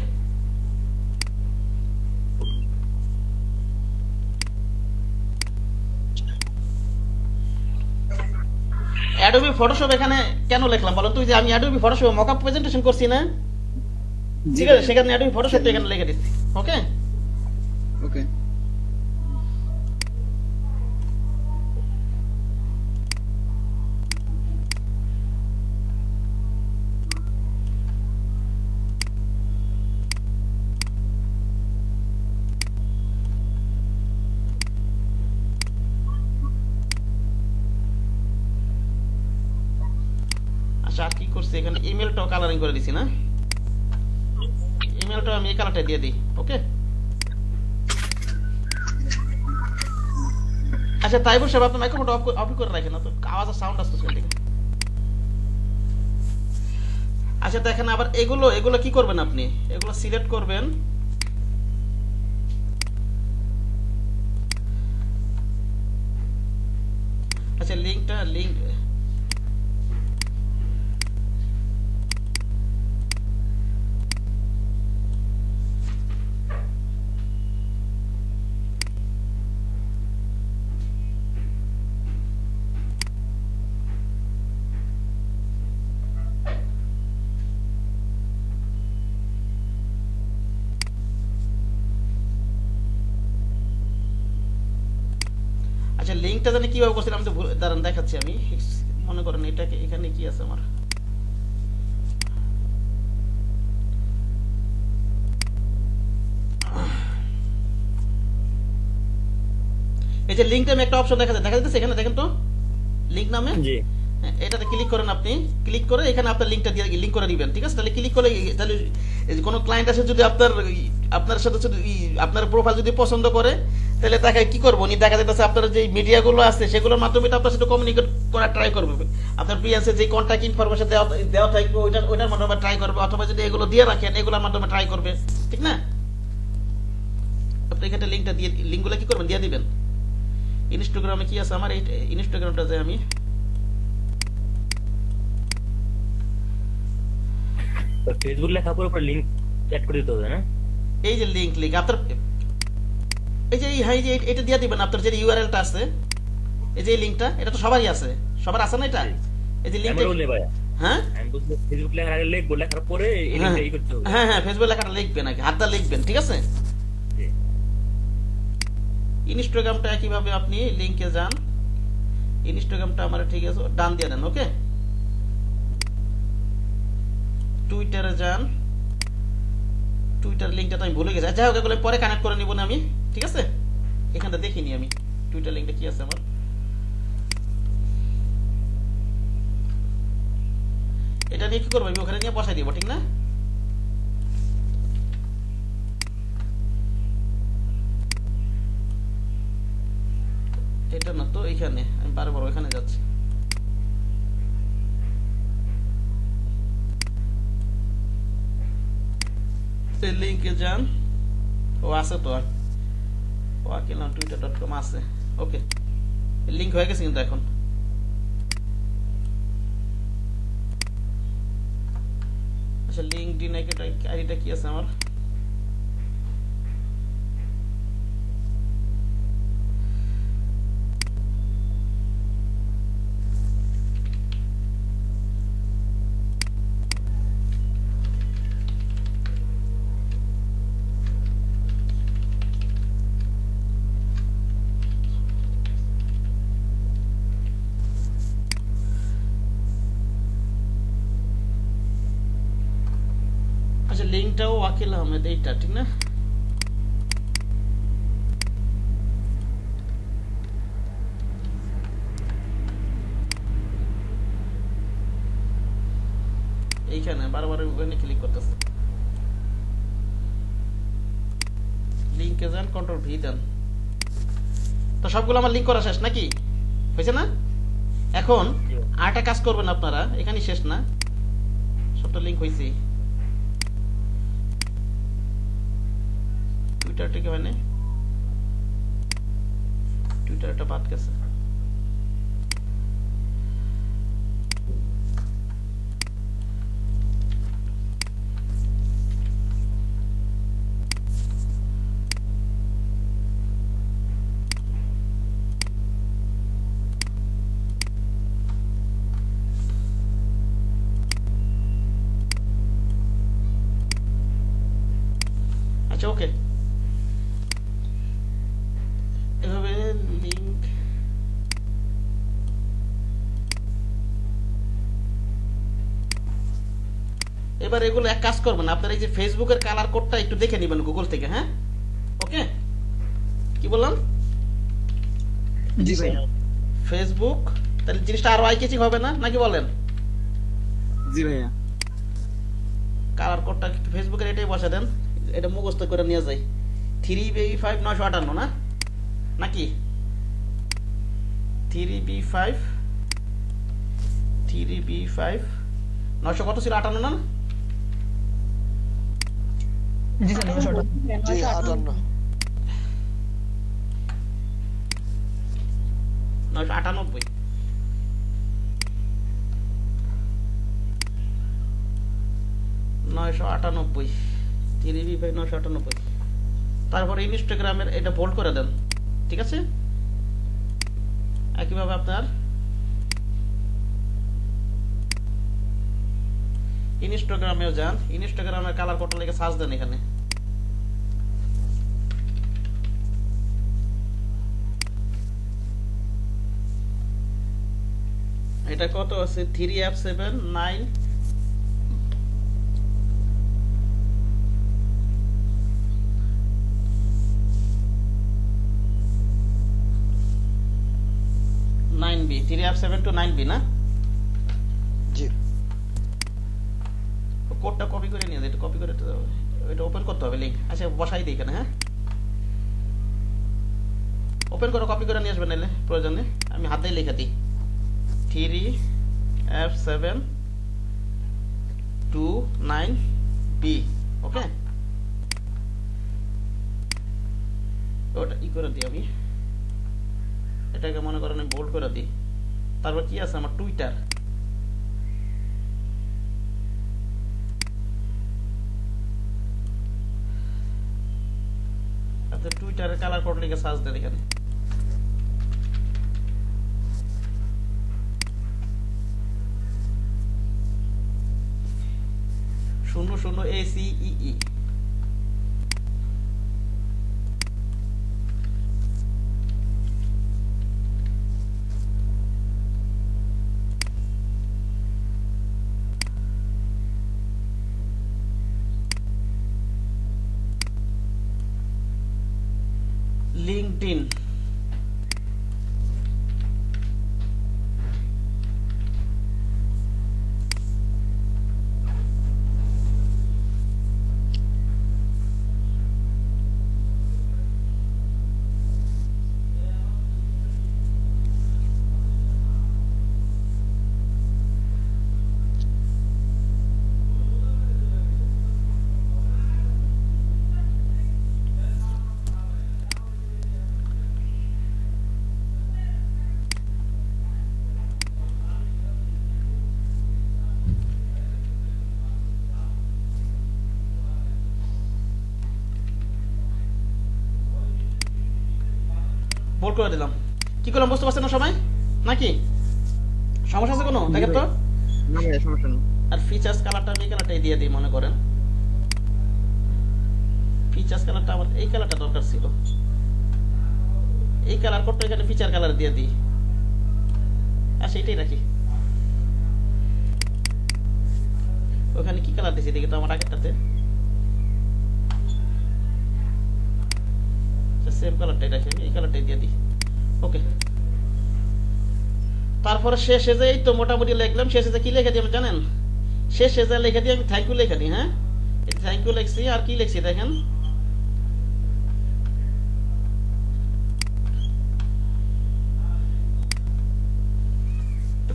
অ্যাডোবি ফটোশপ এখানে কেন লিখলাম বলেন তো? যে আমি অ্যাডোবি ফটোশপ মকআপ প্রেজেন্টেশন করছি না, ঠিক আছে? সেখানে অ্যাডোবি ফটোশপ এখানে লিখে দিচ্ছি। ওকে,
ওকে।
আচ্ছা আর কি করছি এখানে, ইমেলটাও কালারিং করে দিছি না, ইমেলটা আমি এই কালারটা দিয়ে দিই। ওকে, আচ্ছা তাই বসে আপনি মাইক্রোফোনটা অফ করে রাখেন না তো, আওয়াজ আর সাউন্ড আসছে সেদিকে। আচ্ছা দেখেন আবার এগুলো এগুলো কি করবেন আপনি, এগুলো সিলেক্ট করবেন, আচ্ছা লিংকটা লিংক আচ্ছা লিংকটা জানি কিভাবে করছিলাম, আমি তো দাঁড়ান দেখাচ্ছি। আমি মনে করেন এটাকে এখানে কি আছে আমার, এই এই যে লিংক নামে একটা অপশন দেখা যাচ্ছে এখানে দেখেন তো লিংক নামে
জি
এটাতে ক্লিক করেন আপনি ক্লিক করে এখানে আপনার লিংকটা দিয়ে লিংক করে দিবেন ঠিক আছে তাহলে ক্লিক করে তাহলে কোনো ক্লায়েন্ট আসে যদি আপনার সাথে যদি আপনার প্রোফাইল যদি পছন্দ করে তাহলে তাকে কি করবো উনি দেখা যাচ্ছে আপনার যে মিডিয়াগুলো আছে সেগুলোর মাধ্যমে আপনার সাথে কমিউনিকেট করার ট্রাই করবে আপনার পিএনসি যে কন্ট্যাক্ট ইনফরমেশন দেওয়া থাকবে ওইটার মাধ্যমে ট্রাই করবে অথবা যদি এগুলো দিয়ে রাখেন এগুলোর মাধ্যমে ট্রাই করবে ঠিক না আপনি এখানে লিংকটা দিয়ে লিংকগুলো কি করবেন দিয়ে দিবেন ইনস্টাগ্রামে কি আছে আমার এই ইনস্টাগ্রামটা যে আমি
ফেসবুক লেখা পরে লিংক অ্যাড করে দিতে হবে না
এই যে লিংক আপনার এই যে এটা দিয়ে দিবেন আপনার যে ইউআরএলটা আছে এই যে লিংকটা এটা তো সবারই আছে সবার আছে না এটা এই যে লিংকটা
বললে ভাই
হ্যাঁ
আমি বলছি ফেসবুক লেখার আগে লিখবো লেখার পরে এই লিংকটা ই করতে হবে
হ্যাঁ ফেসবুক লেখাটা লিখবেন আগে হাতটা লিখবেন ঠিক আছে
জি
ইনস্টাগ্রামটা কিভাবে আপনি লিংকে যান ইনস্টাগ্রামটা আমার ঠিক আছে ডান দিয়ে দেন ওকে টুইটারে যান টুইটার লিংকটা তো আমি ভুলে গেছি যাই হোক এগুলো পরে কানেক্ট করে নিব না আমি ঠিক আছে এখানটা দেখিনি আমি টুইটার লিংকটা কি আছে আমার এটা নিয়ে কি করবো আমি ওখানে নিয়ে বসাই দিব ঠিক না এটা না তো এইখানে আমি বারবার ওইখানে যাচ্ছি লিংকে যান ও আছে তো আর ওয়াকিলাম twitter.com আছে ওকে লিংক হয়ে গেছে কিন্তু এখন আচ্ছা লিংকডিন আইডিটা কি আছে আমার আচ্ছা লিংকটাও ওয়াকিল আহমেদ এইটা ঠিক না এইখানে বারবার ওখানে ক্লিক করতেছে লিংকে যান কন্ট্রোল ভি দেন তো সবগুলো আমার লিংক করা শেষ নাকি হয়েছে না এখন আরেকটা কাজ করবেন আপনারা এখানে শেষ না সবটা লিংক হয়েছে টুইটারটা কি হয় না টুইটারটা বাদ গেছে আচ্ছা ওকে এভাবে লিংক এবার এগুলো এক কাজ করবেন আপনারা এই যে ফেসবুকের কালার কোডটা একটু দেখে নেবেন গুগল থেকে হ্যাঁ ওকে কি বললাম
জি ভাই
ফেসবুক তাহলে জিনিসটা আরো আই কেচিং হবে না নাকি বলেন
জি ভাইয়া
কালার কোডটা একটু ফেসবুকের এটাই বসা দেন এটা মুখস্থ করে নিয়ে যাই 3B5 958 না নাকি 3B5 900 কত ছিল 58 না
জি স্যার 958
জি 58
998 998 3B5 998 তারপরে ইনস্টাগ্রামের এটা বোল্ড করে দেন ঠিক আছে একইভাবে আপনার ইনস্টাগ্রামেও যান ইনস্টাগ্রামের কালার কোডটা লিখে সার্চ দেন এখানে এটা কত আছে 3F79 3F79 9B 3F7 to 9B না
জি
কোডটা কপি করে নিয়ে এটা কপি করে এটা ওপেন করতে হবে লিংক আচ্ছা বসাই দিই এখানে হ্যাঁ ওপেন করে কপি করে নিয়ে আসবেন নাহলে প্রয়োজনে আমি হাতেই লিখে দিই 3F7 to 9B ওকে ওটা ই করে দিই আমি এটাকে মনে করেন আমি বোল্ড করে দিই তারপর কি আছে আমার টুইটার আপনি টুইটারের কালার কোড লিখে সার্চ দেন এখানে শূন্য শূন্য ACEE LinkedIn বোল্ড করে দিলাম কি করলাম বুঝতে পারছেন না সবাই নাকি সমস্যা আছে কোনো দেখেন তো
না ভাইয়া সমস্যা নেই
আর ফিচার্স কালারটা আমি এই কালারটাই দিয়ে দিই মনে করেন ফিচার্স কালারটা আমার এই কালারটা দরকার ছিল এই কালার কোডটা এখানে ফিচার কালার দিয়ে দিই আচ্ছা এটাই রাখি ওখানে কি কালার দিয়েছি দেখি তো আমার আগেরটাতে সেম কালারটাই রাখি আমি এই কালারটাই দিয়ে দিই ওকে তারপরে শেষে যে এই তো মোটামুটি লিখলাম শেষে যে কি লিখে দিই জানেন শেষে যে লিখে দিই আমি থ্যাংক ইউ লিখে দিই হ্যাঁ এই থ্যাংক ইউ লিখছি আর কি লিখছি দেখেন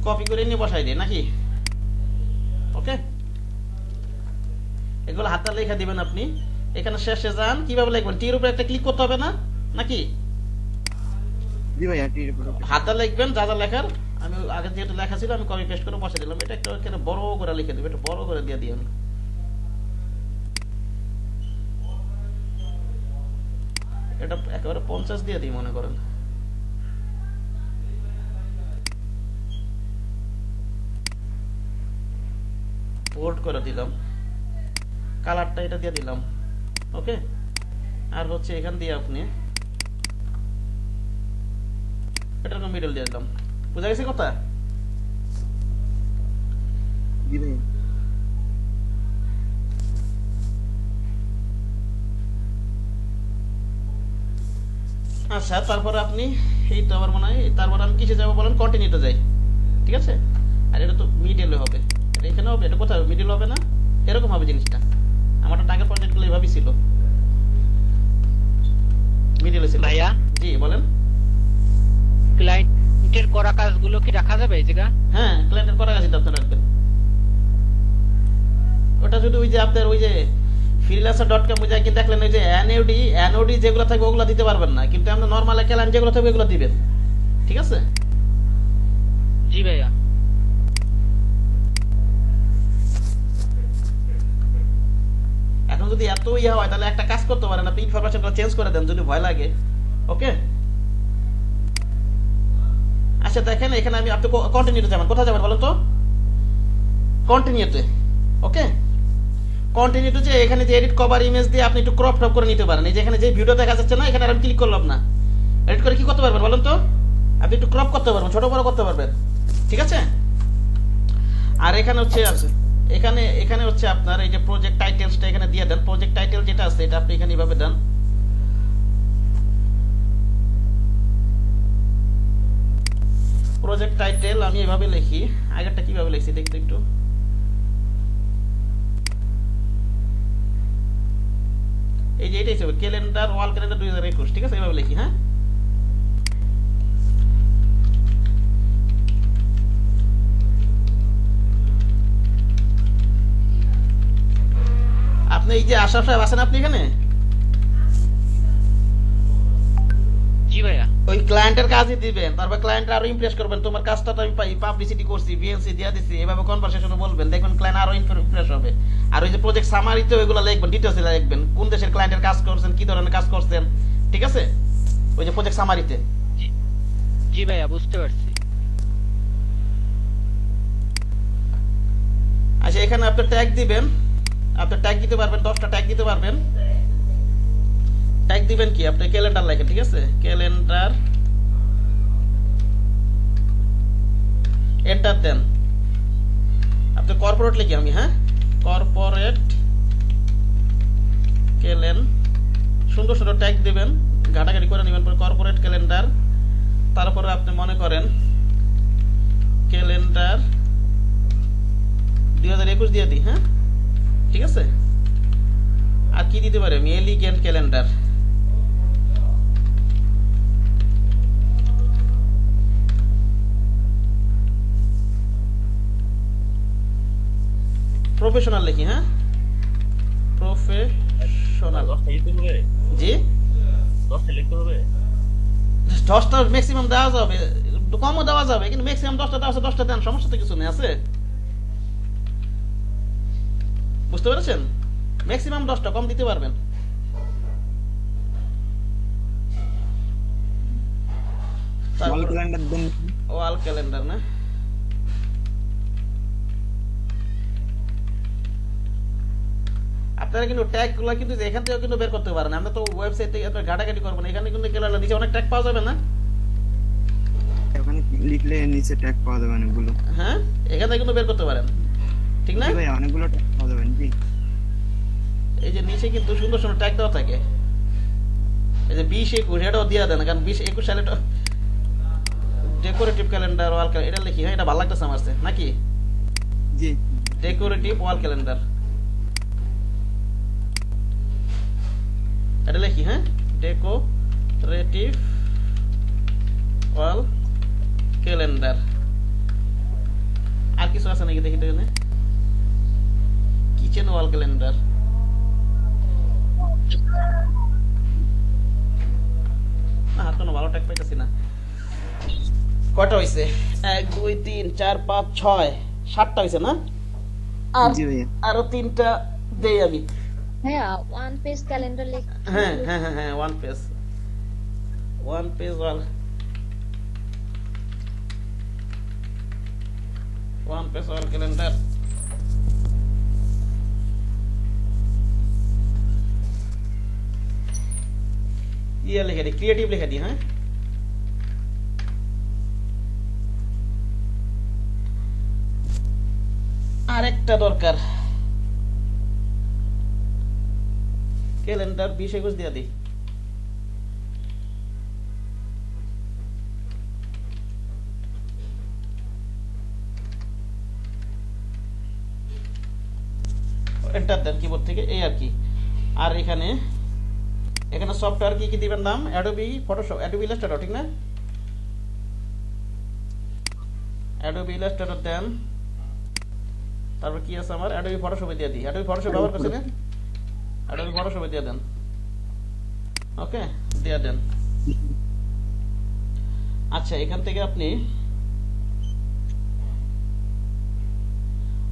কপি করে নিয়ে বসাই দিই নাকি ওকে এগুলো হাতে লেখা দিবেন আপনি এখানে শেষে যান কিভাবে লিখবেন টির উপরে একটা ক্লিক করতে হবে না নাকি
জি ভাইয়া টির উপর
হাতে লিখবেন যা যা লেখার আমি আগে যেহেতু লেখা ছিল আমি কপি পেস্ট করে বসে দিলাম এটা একটা এখানে বড় করে লিখে দেব এটা বড় করে দিয়ে দিই আমি এটা একেবারে 50 দিয়ে দিই মনে করেন বোল্ড করে দিলাম কালারটা এটা দিয়ে দিলাম ওকে আর হচ্ছে এখান দিয়ে আপনি এটার মিডল দিয়ে দিলাম বুঝা গেছে কথা
জি ভাইয়া
আচ্ছা তারপরে আপনি এই তো আমার মনে হয় তারপর আমি কিসে যাবো বলেন কন্টিনিউতে যাই ঠিক আছে আর এটা তো মিডলে হবে এটা এখানে হবে এটা কোথায় মিডল হবে না এরকম হবে জিনিসটা আমারটা টাকার প্রজেক্টগুলো এভাবেই ছিল মিডলে ছিল
ভাইয়া
জি বলেন
ক্লায়েন্টের করা কাজগুলো কি রাখা যাবে এই জায়গা
হ্যাঁ ক্লায়েন্টের করা কাজটা আপনি রাখবেন ওটা যদি ওই যে আপনার ওই যে freelancer.com ওই যে কি দেখলেন ওই যে এনওডি যেগুলো থাকবে ওগুলো দিতে পারবেন না কিন্তু আপনি নরমাল ক্লায়েন্ট যেগুলো থাকবে ওগুলো দিবেন ঠিক আছে
জি ভাইয়া
এখন যদি এত ইয়া হয় তাহলে একটা কাজ করতে পারেন আপনি ইনফরমেশনটা চেঞ্জ করে দেন যদি ভয় লাগে ওকে আচ্ছা দেখেন এখানে আমি আপনি কন্টিনিউতে যাবেন কোথায় যাবেন বলেন তো কন্টিনিউতে ওকে কন্টিনিউতে যে এখানে যে এডিট কভার ইমেজ দিয়ে আপনি একটু ক্রপ টপ করে নিতে পারেন এই যে এখানে যে ভিডিও দেখা যাচ্ছে না এখানে আমি ক্লিক করলাম না এডিট করে কি করতে পারবেন বলেন তো আপনি একটু ক্রপ করতে পারবেন ছোট বড় করতে পারবেন ঠিক আছে আর এখানে হচ্ছে এখানে হচ্ছে আপনার এই যে প্রজেক্ট টাইটেলসটা এখানে দিয়ে দেন প্রজেক্ট টাইটেল যেটা আছে এটা আপনি এখানে এইভাবে দেন প্রজেক্ট টাইটেল আমি এভাবে লিখি, আগেরটা কিভাবে লিখছি দেখতে একটু। এই যে এটা হিসেবে ক্যালেন্ডার ওয়াল ক্যালেন্ডার 2021, ঠিক আছে, এভাবে লিখি। হ্যাঁ, আপনি এই যে আশরাফ সাহেব আছেন আপনি এখানে,
জি ভাইয়া।
ওই ক্লায়েন্টের কাজই দিবেন, তারপর ক্লায়েন্ট আরো ইমপ্রেস করবেন, তোমার কাজটা তো আমি পাবলিসিটি করছি, ভিএনসি দিয়ে দিছি, এভাবে কনভারসেশনে বলবেন, দেখবেন ক্লায়েন্ট আরো ইমপ্রেস হবে। আর ওই যে প্রজেক্ট সামারিতে ওইগুলো লিখবেন, ডিটেইলসে লিখবেন, কোন দেশের ক্লায়েন্টের কাজ করছেন, কি ধরনের কাজ করছেন, ঠিক আছে, ওই যে প্রজেক্ট সামারিতে।
জি ভাইয়া, বুঝতে পারছি।
আচ্ছা, এখানে আপনি ট্যাগ দিবেন, আপনি ট্যাগ দিতে পারবেন, 10টা ট্যাগ দিতে পারবেন। ট্যাগ দিবেন কি, আপনি ক্যালেন্ডার লেখেন, ঠিক আছে, ক্যালেন্ডার, এন্টার দেন। আপনি কর্পোরেট লিখি আমি, হ্যাঁ, কর্পোরেট ক্যালেন, সুন্দর সুন্দর ট্যাগ দিবেন, ঘাটাঘাটি করে নেবেন, পরে কর্পোরেট ক্যালেন্ডার, তারপরে আপনি মনে করেন ক্যালেন্ডার 2021 দিয়ে দিই। হ্যাঁ, ঠিক আছে। আর কি দিতে পারি আমি, এলিগেন্ট ক্যালেন্ডার, প্রফেশনাল লিখি। হ্যাঁ, প্রফেশনাল।
10টা লিখতে হবে?
জি,
10টা লিখতে হবে?
10টা ম্যাক্সিমাম দেওয়া যাবে, কমও দেওয়া যাবে, কিন্তু ম্যাক্সিমাম 10টা দেওয়া আছে, 10টা দেন, সমস্যা তো কিছু নেই, আছে, বুঝতে পেরেছেন, ম্যাক্সিমাম 10টা, কম দিতে পারবেন।
ওয়াল ক্যালেন্ডার দেন।
ওয়াল ক্যালেন্ডার না, আপনারা কিন্তু ট্যাগ গুলো কিন্তু এখান থেকে কিন্তু বের করতে পারেন, আমরা তো ওয়েবসাইট থেকে আপনার ঘাটাঘাটি করবেন, এখানে কিন্তু ক্যালেন্ডার নিচে অনেক ট্যাগ পাওয়া যাবে না,
ওখানে লিখলে নিচে ট্যাগ পাওয়া যাবে অনেকগুলো।
হ্যাঁ, এখান থেকে কিন্তু বের করতে পারেন, ঠিক না?
জি ভাই, অনেকগুলো ট্যাগ পাওয়া যাবে। জি,
এই যে নিচে কিন্তু সুন্দর সুন্দর ট্যাগ দেওয়া থাকে, এই যে 20-21 এটাও দিয়ে দেন, কারণ 20-21 সালে ডেকোরেটিভ ক্যালেন্ডার ওয়াল ক্যালেন্ডার এটা লিখি। হ্যাঁ, এটা ভালো লাগতেছে আমার কাছে, নাকি?
জি,
ডেকোরেটিভ ওয়াল ক্যালেন্ডার এটা লিখি। হ্যাঁ, ডেকোরেটিভ ওয়াল ক্যালেন্ডার। আর কিছু আছে নাকি দেখি তো, এখানে কিচেন ওয়াল ক্যালেন্ডার, না আর কোনো ভালো ট্যাগ পাইতেছি না। কয়টা হয়েছে? 1 2 3 4 5 6 7টা হয়েছে না? আর
জি ভাইয়া।
আরো 3টা দেই আমি।
ভাইয়া ওয়ান পেজ ক্যালেন্ডার লিখ।
হ্যাঁ হ্যাঁ হ্যাঁ হ্যাঁ, ওয়ান পেজ ওয়াল, ওয়ান পেজ ওয়াল ক্যালেন্ডার। ইয়ে লিখে দিই, ক্রিয়েটিভ লিখে দিই। হ্যাঁ, আরেকটা দরকার, ক্যালেন্ডার 20-21 দিয়ে দিই। এন্টার দেন কিবোর্ড থেকে, এই আর কি। আর এখানে সফটওয়্যার কি কি দিবেন নাম, অ্যাডোবি ফটোশপ, অ্যাডোবি ইলাস্ট্রেটর, ঠিক না? অ্যাডোবি ইলাস্ট্রেটর দেন, তারপর কি আছে আমার, অ্যাডোবি ফটোশপে দিয়ে দিই। অ্যাডোবি ফটোশপ ব্যবহার করছেন, অ্যাডোবি ফটোশপে দিয়ে দেন। ওকে, দিয়ে দেন। আচ্ছা, এখান থেকে আপনি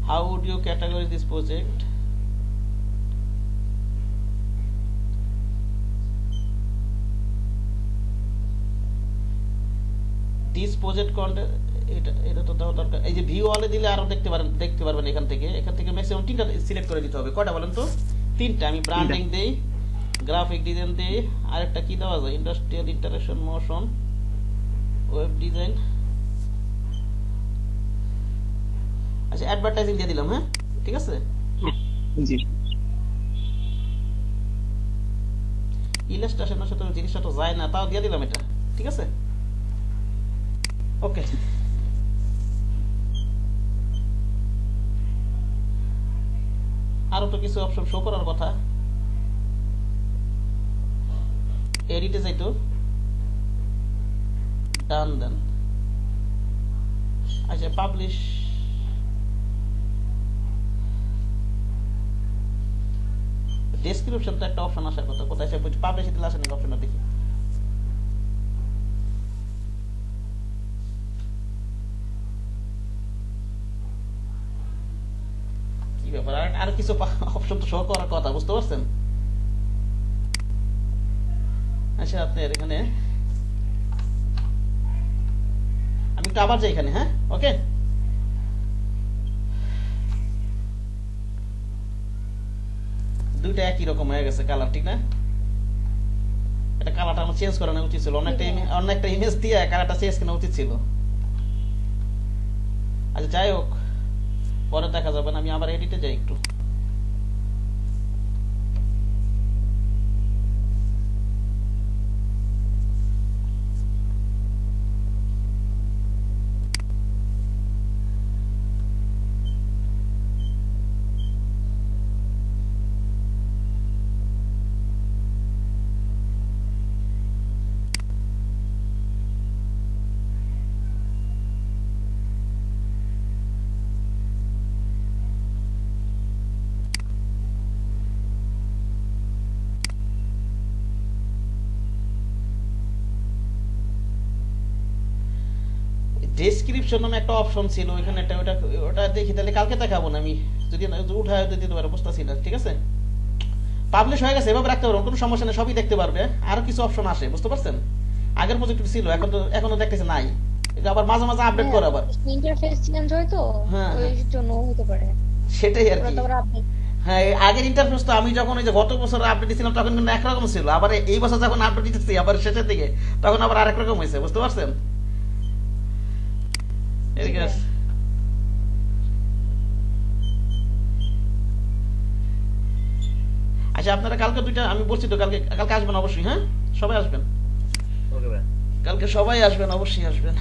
how would you categorize this project? This project content, এটা তো দাও দরকার। এই যে ভিউ অলে দিলে আরো দেখতে পারবেন এখান থেকে ম্যাক্সিমাম 3টা সিলেক্ট করে দিতে হবে। কয়টা বলেন তো? 3টা। আমি ব্র্যান্ডিং দেই, গ্রাফিক ডিজাইন দেই, আরেকটা কি দেওয়া যায়, industrial interaction, motion, web design, আচ্ছা অ্যাডভার্টাইজিং দিয়ে দিলাম। হ্যাঁ, ঠিক আছে।
জি,
ইলাস্ট্রেশনের সাথে জিনিসটা তো যায় না, তাও দিয়ে দিলাম এটা, ঠিক আছে। ওকে, আরো তো কিছু অপশন শো করার কথা। এডিটে যাইতো, ডান দেন। আচ্ছা পাবলিশ, ডেসক্রিপশন তো একটা অপশন আসার কথা, কোথায় সে পাবলিশে দিলে আসে নাকি অপশনটা দেখি। কি ব্যাপার, আর কিছু অপশন তো শো করার কথা, বুঝতে পারছেন? আচ্ছা আপনার এখানে আমি একটু আবার যাই এখানে, হ্যাঁ ওকে। দুইটা একই রকম হয়ে গেছে কালার, ঠিক না? এটা কালারটা আমার চেঞ্জ করানো উচিত ছিল, অন্য একটা ইমেজ দিয়ে কালারটা চেঞ্জ করা উচিত ছিল। আচ্ছা যাই হোক, পরে দেখা যাবে না, আমি আবার এডিটে যাই একটু। ডেসক্রিপশন নামে একটা অপশন ছিল ওইখানে, ওটা দেখি, তাহলে কালকে দেখাবো না আমি, যদি উঠায় দিতে পারে, বুঝতেছি না, ঠিক আছে? পাবলিশ হয়ে গেছে, এভাবে রাখতে পারবেন, কোনো সমস্যা নেই, সবই দেখতে পারবে। আরো কিছু অপশন আসে, বুঝতে পারছেন? আগের প্রজেক্ট ছিল, এখনো দেখতেছে নাই, এটা আবার মাঝে মাঝে আপডেট করে আবার
ইন্টারফেস চেঞ্জ হয় তো, ওই জন্য হতে পারে,
সেটাই আর কি। হ্যাঁ, আগের ইন্টারফেস তো আমি যখন ওই যে গত বছর আপডেট দিয়েছিলাম তখন কিন্তু একরকম ছিল, আবার এই বছর যখন আপডেট দিতেছি আবার শেষের দিকে তখন আবার আরেক রকম হয়েছে, বুঝতে পারছেন? আচ্ছা আপনারা কালকে দুইটা, আমি বলছি তো কালকে আসবেন অবশ্যই, হ্যাঁ সবাই আসবেন, কালকে সবাই আসবেন, অবশ্যই আসবেন।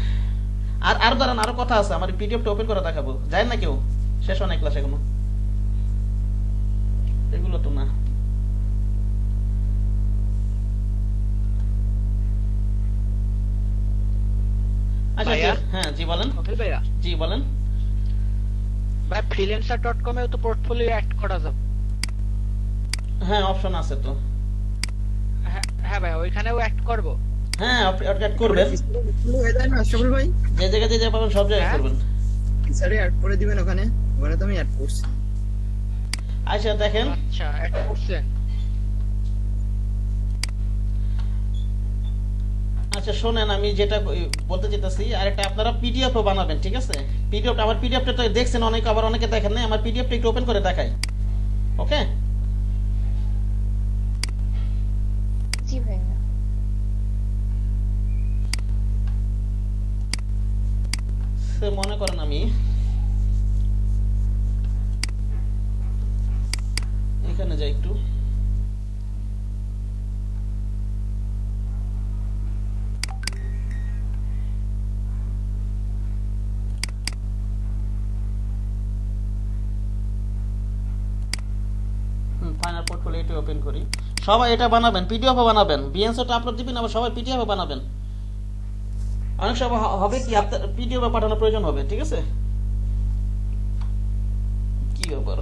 আর দাঁড়ান, আরো কথা আছে, আমার পিডিএফটা ওপেন করে দেখাবো, যায় না কেউ? শেষ হয় না ক্লাস এখনো, এগুলো তো না। আচ্ছা হ্যাঁ জি বলেন।
ভাইয়া
জি বলেন।
ভাই freelancer.com এও তো পোর্টফোলিও অ্যাড করা যাবে।
হ্যাঁ অপশন আছে তো।
হ্যাঁ ভাই, ওইখানেও অ্যাড করব।
হ্যাঁ অ্যাড করবেন,
সকল ভাই
যে জায়গায় যে পাবেন সব জায়গায় করবেন।
স্যার অ্যাড করে দিবেন ওখানে, ওখানে তো আমি অ্যাড করছি।
আচ্ছা দেখেন,
আচ্ছা অ্যাড করছেন।
আচ্ছা শোনেন, আমি যেটা বলতে চাইতেছি, আরেকটা আপনারা পিডিএফও বানাবেন, ঠিক আছে? পিডিএফ, আমার পিডিএফটা তো দেখছেন অনেকে, আবার অনেকে দেখেন না, আমার পিডিএফটা একটু ওপেন করে দেখাই, ওকে?
জি ভাই।
মনে করেন আমি এখানে যাই একটু, ফাইনাল পোর্টফোলিও এটা ওপেন করি। সবাই এটা বানাবেন, পিডিএফও বানাবেন, বিএনসিটা আপলোড দিবেন, আবার সবাই পিডিএফও বানাবেন। অনেক সময় হবে কি আপনার পিডিএফে পাঠানোর প্রয়োজন হবে, ঠিক আছে? কি ব্যাপার,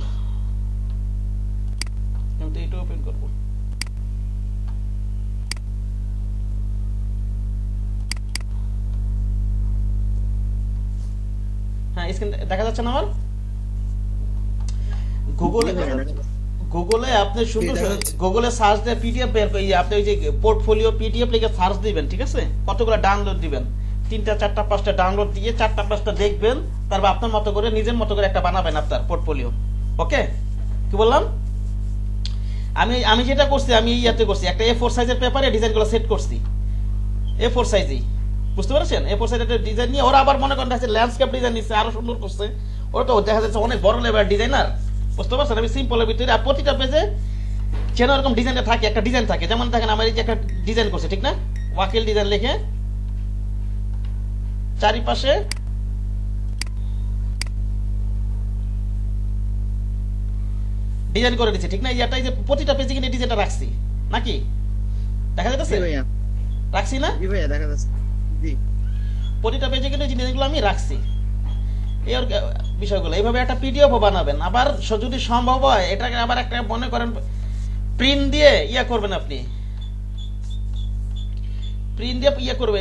কিন্তু এটা ওপেন করব। হ্যাঁ স্ক্রিন দেখা যাচ্ছে না আমার? গুগলে আপনি শুধু গুগলে সার্চ দিয়ে পিডিএফ বের করে আপনি ওই যে পোর্টফোলিও পিডিএফ লিখে সার্চ দিবেন, ঠিক আছে? কতগুলো ডাউনলোড দিবেন, 3টা 4টা 5টা ডাউনলোড দিয়ে 4টা 5টা দেখবেন, তারপর আপনার মতো করে নিজের মতো করে একটা বানাবেন আপনার পোর্টফোলিও, ওকে? কি বললাম? আমি যেটা করছি, আমি ইয়াতে করছি, একটা A4 সাইজের পেপারে ডিজাইনগুলো সেট করছি, A4 সাইজেই, বুঝতে পারছেন? A4 সাইজের ডিজাইন নিয়ে ওরা আবার মনে করেন ল্যান্ডস্কেপ ডিজাইন নিচ্ছে, আরো সুন্দর করছে, ওরা তো দেখা যাচ্ছে অনেক বড় লেভেলের ডিজাইনার, বুঝতে পারছেন? আমি সিম্পলের ভিতরে, আর প্রতিটা পেজে যেন এরকম ডিজাইনটা থাকে, একটা ডিজাইন থাকে, যেমন দেখেন আমার এই যে একটা ডিজাইন করছে, ঠিক না? ওয়াকিল ডিজাইন লিখে চারিপাশে ডিজাইন করে দিচ্ছি ঠিক না, এই এটাই যে প্রতিটা পেজে কিন্তু ডিজাইনটা রাখছি নাকি, দেখা যাচ্ছে
জি ভাইয়া,
রাখছি না,
জি ভাইয়া দেখা যাচ্ছে। জি
প্রতিটা পেজে কিন্তু ডিজাইনগুলো আমি রাখছি। এই ওর বিষয়গুলো এইভাবে একটা পিডিএফও বানাবেন। আবার যদি সম্ভব হয় এটাকে আবার একটা মনে করেন প্রিন্ট দিয়ে ইয়া করবেন, আপনি প্রিন্ট দিয়ে ইয়ে করবে,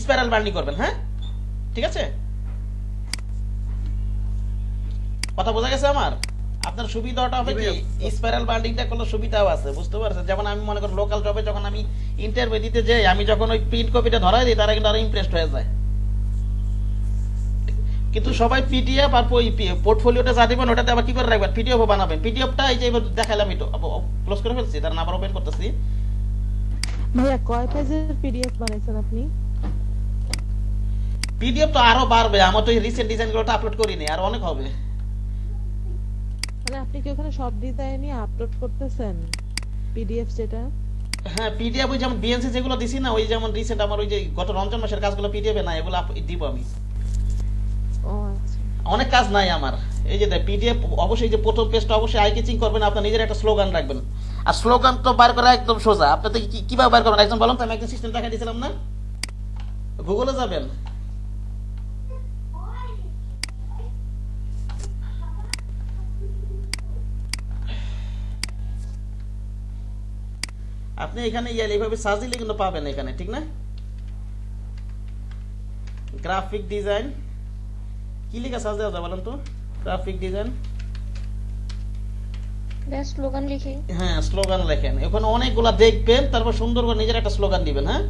স্পাইরাল বাইন্ডিং করবেন। হ্যাঁ ঠিক আছে, কথা বোঝা গেছে আমার? আপনার সুবিধাটা হবে কি, স্পাইরাল বাইন্ডিংটা করলে সুবিধাও আছে, বুঝতে পারছেন? যেমন আমি মনে করি লোকাল জবে যখন আমি ইন্টারভিউ দিতে যাই, আমি যখন ওই প্রিন্ট কপিটা ধরাই দিই, তারা কিন্তু আরো ইমপ্রেসড হয়ে যায়। কিন্তু সবাই পিডিএফ আর পোর্টফোলিওটা যা দিবেন ওটাতে আবার কি করে রাখবেন, পিডিএফ বানাবেন। পিডিএফটা এই যে দেখালাম, একটু ক্লোজ করে ফেলছি, তার আবার ওপেন করতেছি।
ভাইয়া কয় পেজের পিডিএফ বানাইছেন আপনি?
পিডিএফ তো আরো বাড়বে, আমার তো রিসেন্ট ডিজাইনগুলো আপলোড করিনি, আর অনেক হবে।
মানে আপনি কি ওখানে সব ডিজাইনই আপলোড করতেছেন পিডিএফ যেটা?
হ্যাঁ পিডিএফ ওই যেমন বিএনসি যেগুলো দিছি না, ওই যেমন রিসেন্ট আমার ওই যে গত রমজান মাসের কাজগুলো পিডিএফ এ না, এগুলো দিব আমি।
ও আচ্ছা,
অনেক কাজ নাই আমার। এই যে পিডিএফ অবশ্যই যে প্রথম পেজটা অবশ্যই আই ক্যাচিং করবেন, আপনার নিজের একটা স্লোগান রাখবেন। আর স্লোগান তো বার করা একদম সোজা, আপনাদের কিভাবে বার করবেন একদম বলুন তো, আমি একটা সিস্টেম দেখা দিয়েছিলাম না, গুগলে যাবেন, আপনি এখানে এইভাবে সার্চ দিলে কিন্তু পাবেন এখানে, ঠিক না? গ্রাফিক ডিজাইন কি লিখে সার্চ দেওয়া যায় বলেন তো? গ্রাফিক ডিজাইন,
স্লোগান লিখি।
হ্যাঁ স্লোগান লেখেন, ওখানে অনেকগুলা দেখবেন, তারপর সুন্দর করে নিজের একটা স্লোগান দিবেন। হ্যাঁ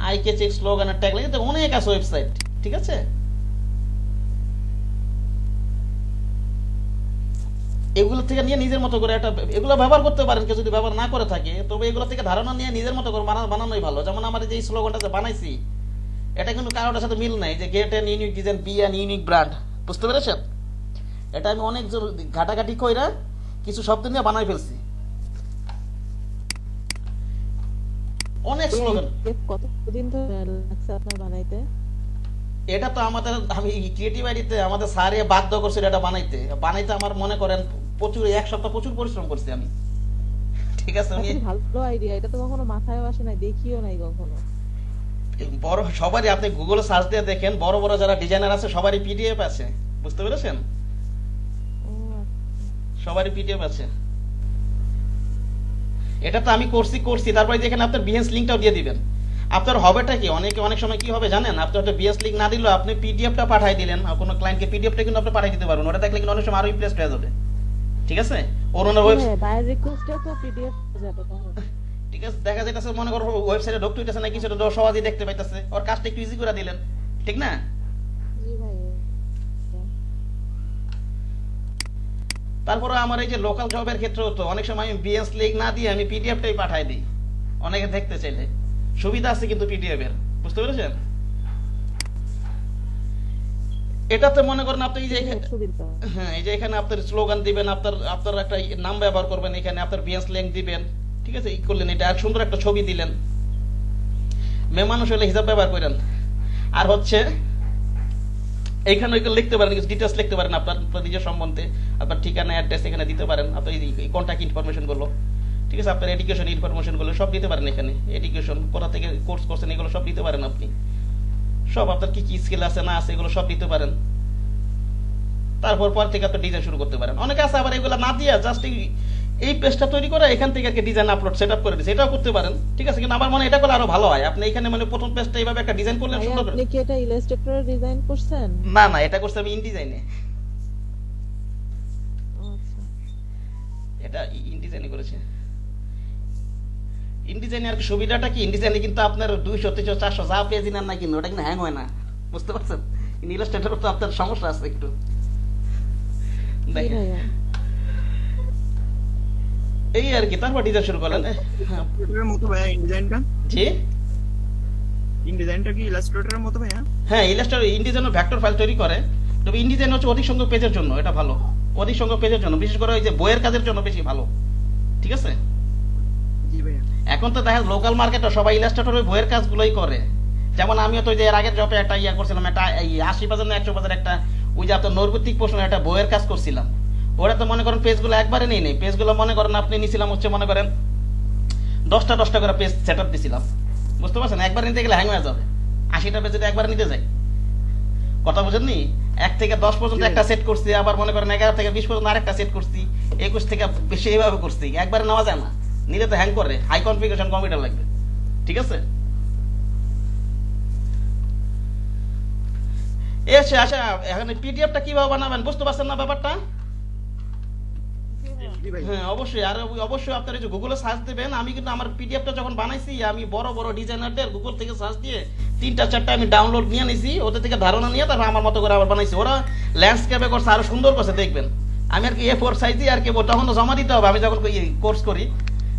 আই ক্যাচিং স্লোগানের ট্যাগ লিখে অনেক আছে ওয়েবসাইট, ঠিক আছে? এগুলো থেকে নিয়ে নিজের মতো করে একটা, এগুলো ব্যবহার করতে পারেন, কেউ যদি ব্যবহার না করে থাকে, তবে এগুলো থেকে ধারণা নিয়ে নিজের মতো করে বানানোই ভালো। যেমন আমার যে স্লোগানটা যে বানাইছি, এটা কিন্তু কারোর সাথে মিল নাই, যে get an unique design, be an unique brand, বুঝতে পেরেছেন? এটা আমি অনেক ঘাটাঘাটি কইরা কিছু শব্দ নিয়ে বানাই ফেলছি, অনেক স্লোগান।
কতদিন ধরে লাগছে আপনার বানাইতে?
এটা তো আমাদের, আমি ক্রিয়েটিভ আইডিতে আমাদের স্যারে বাধ্য করছিল এটা বানাইতে বানাইতে আমার মনে করেন প্রচুর, এক সপ্তাহ প্রচুর পরিশ্রম করছি আমি, ঠিক আছে? আমি
ভালো আইডিয়া, এটা তো কখনো মাথায় আসে নাই, দেখিও নাই কখনো।
বড় সবারই, আপনি গুগলে সার্চ দিয়ে দেখেন, বড় বড় যারা ডিজাইনার আছে সবারই পিডিএফ আছে, বুঝতে পেরেছেন? সবারই পিডিএফ আছে। এটা তো আমি করছি, তারপরে যেখানে আপনার বিএস লিংকটাও দিয়ে দিবেন। আপনার হবেটা কি, অনেক সময় কি হবে জানেন, আপনি হয়তো বিএস লিংক না দিলেও আপনি পিডিএফটা পাঠিয়ে দিলেন, কোনো ক্লায়েন্টকে পিডিএফটা কিন্তু আপনি পাঠিয়ে দিতে পারবেন, ওটা দেখলে কিন্তু অনেক সময় আরো ইমপ্রেসড হয়ে যাবে, ঠিক আছে? ওর ওয়েবসাইট
বায়ার রিকোয়েস্টে তো পিডিএফ যাবে তখন,
ঠিক আছে? দেখা যাইতেছে মনে করো ওয়েবসাইটে ঢুকতে হইতেছে না, কিছু সহজেই দেখতে পাইতেছে, ওর কাজটা একটু ইজি করে দিলেন, ঠিক না?
জি ভাই।
তারপরে আমার এই যে লোকাল জবের ক্ষেত্রেও তো অনেক সময় আমি বিএস লিংক না দিয়ে আমি পিডিএফটাই পাঠাই দিই, অনেকে দেখতে চাইলে। সুবিধা আছে কিন্তু পিডিএফ এর, বুঝতে পেরেছেন? এটাতে মনে করেন আপনি এই যে হ্যাঁ এই যে এখানে আপনার স্লোগান দিবেন, আপনার একটা নাম ব্যবহার করবেন, এখানে আপনার বিএস লিংক দিবেন, ঠিক আছে? করলেন এটা, আর সুন্দর একটা ছবি দিলেন, মেয়ে মানুষ হলে হিসাব ব্যবহার করেন। আর হচ্ছে এইখানে লিখতে পারেন, কিছু ডিটেলস লিখতে পারেন আপনার নিজের সম্বন্ধে, আপনার ঠিকানা, অ্যাড্রেস এখানে দিতে পারেন, আপনার এই কন্ট্যাক্ট ইনফরমেশন গুলো, ঠিক আছে? আপনার এডুকেশন ইনফরমেশন গুলো সব দিতে পারেন এখানে, এডুকেশন কোথা থেকে কোর্স করছেন এগুলো সব দিতে পারেন আপনি, সব আপনার কি কি স্কিল আছে না আছে এগুলো সব দিতে পারেন। তারপর পর থেকে আপনি ডিজাইন শুরু করতে পারেন। অনেকে আছে আবার এগুলো না দিয়ে জাস্ট এই পেজটা তৈরি করে এখান থেকে আর কি ডিজাইন আপলোড সেটআপ করে দিয়েছে, এটাও করতে পারেন, ঠিক আছে? কিন্তু আমার মনে হয় এটা করলে আরো ভালো হয়। আপনি এখানে মানে প্রথম পেজটা এইভাবে একটা ডিজাইন করলেন সুন্দর করে।
আপনি কি এটা ইলাস্ট্রেটরে ডিজাইন করছেন?
না এটা করতে আমি ইনডিজাইনে,
আচ্ছা,
এটা ইনডিজাইনে করেছে। ইনডিজাইনে আর সুবিধাটা কি, ইনডিজাইনে কিন্তু আপনার 200 300 400 যা পেজ নেন না কিন্তু ওটা কিন্তু হ্যাং হয় না, বুঝতে পারছেন? ইলাস্ট্রেটরে তো আপনার সমস্যা আছে একটু, দেখেন এই আর কি। তারপর ডিজাইন শুরু করলেন।
ইলাস্ট্রেটরের মতো ভাইয়া ইনডিজাইনটা?
জি
ইনডিজাইনটা কি ইলাস্ট্রেটরের মতো ভাইয়া?
হ্যাঁ ইলাস্ট্রেটর ইনডিজাইন ভেক্টর ফাইল তৈরি করে, তবে ইনডিজাইন হচ্ছে অধিক সংখ্যক পেজের জন্য এটা ভালো, অধিক সংখ্যক পেজের জন্য, বিশেষ করে ওই যে বইয়ের কাজের জন্য বেশি ভালো, ঠিক আছে?
জি ভাইয়া।
এখন তো দেখা লোকাল মার্কেটে সবাই ইলাস্ট্রেটর ওই বইয়ের কাজগুলোই করে। যেমন আমিও তো যে এর আগের জবে একটা করছিলাম, একটা 80 পার্সেন্ট 100% একটা ওই যে আপনার নৈর্ব্যক্তিক প্রশ্ন একটা বইয়ের কাজ করছিলাম, ওরা তো মনে করেন পেজগুলো একবারে নেই নেই, পেজগুলো মনে করেন আপনি নিছিলাম হচ্ছে মনে করেন 10টা করে পেজ সেট আপ দিছিলাম, বুঝতে পারছেন? একবার নিতে গেলে হ্যাং হয়ে যাবে। 80টা পেজ যদি একবার নিতে যাই, কথা বুঝেননি? 1 থেকে 10 পর্যন্ত একটা সেট করছি, আবার মনে করেন 11 থেকে 20 পর্যন্ত আরেকটা সেট করছি, 21 থেকে বেশি এইভাবে করছি। একবারে নেওয়া যায় না, নিলে তো হ্যাং করে, হাই কনফিগারেশন কম্পিউটার লাগবে। ঠিক আছে? আচ্ছা আচ্ছা, এখন পিডিএফটা কিভাবে বানাবেন বুঝতে পারছেন না ব্যাপারটা?
জি ভাই
হ্যাঁ অবশ্যই, আর অবশ্যই আপনারা যে গুগলে সার্চ দেবেন। আমি কিন্তু আমার পিডিএফটা যখন বানাইছি, আমি বড় বড় ডিজাইনারদের গুগল থেকে সার্চ দিয়ে 3টা 4টা আমি ডাউনলোড নিয়ে নিছি, ওদের থেকে ধারণা নিয়ে তারপর আমার মতো করে আবার বানাইছি। ওরা ল্যান্ডস্কেপে করছে, আরো সুন্দর করছে, দেখবেন। আমি আর কি A4 সাইজ দিয়ে আর কি তখন তো জমা দিতে হবে, আমি যখন কোর্স করি।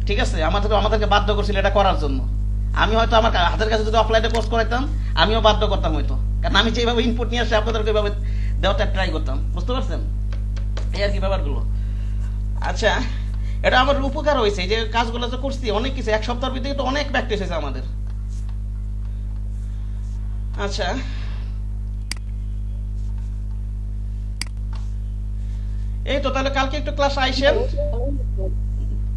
ঠিক আছে? আমাদেরকে বাধ্য করছিল এটা করার জন্য। আমি হয়তো আমার হাতের কাছে যদি অফলাইনে কোর্স করাইতাম, আমিও বাধ্য করতাম হয়তো, কারণ আমি যেভাবে ইনপুট নিয়ে আসি আপনাদেরকে এভাবে দেওয়াতে ট্রাই করতাম, বুঝতে পারছেন? এই আর কি ব্যাপারগুলো। আচ্ছা, এটা আমার উপকার হয়েছে, যে কাজগুলো যে করছি অনেক কিছু, 1 সপ্তাহের ভিতরে তো অনেক প্র্যাকটিস হয়েছে আমাদের। আচ্ছা, এই তো তাহলে কালকে একটু ক্লাস আইসেন।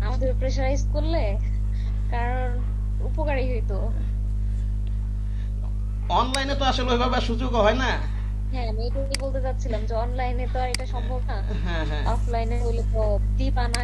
আমাদের প্রেসারাইজ করলে, কারণ উপকারী হইতো।
অনলাইনে তো আসলে ওইভাবে সুযোগ হয় না।
হ্যাঁ, আমি এটাই বলতে চাচ্ছিলাম যে অনলাইনে তো আর এটা সম্ভব না,
হ্যাঁ হ্যাঁ
অফলাইনে হইলে তো দিবানা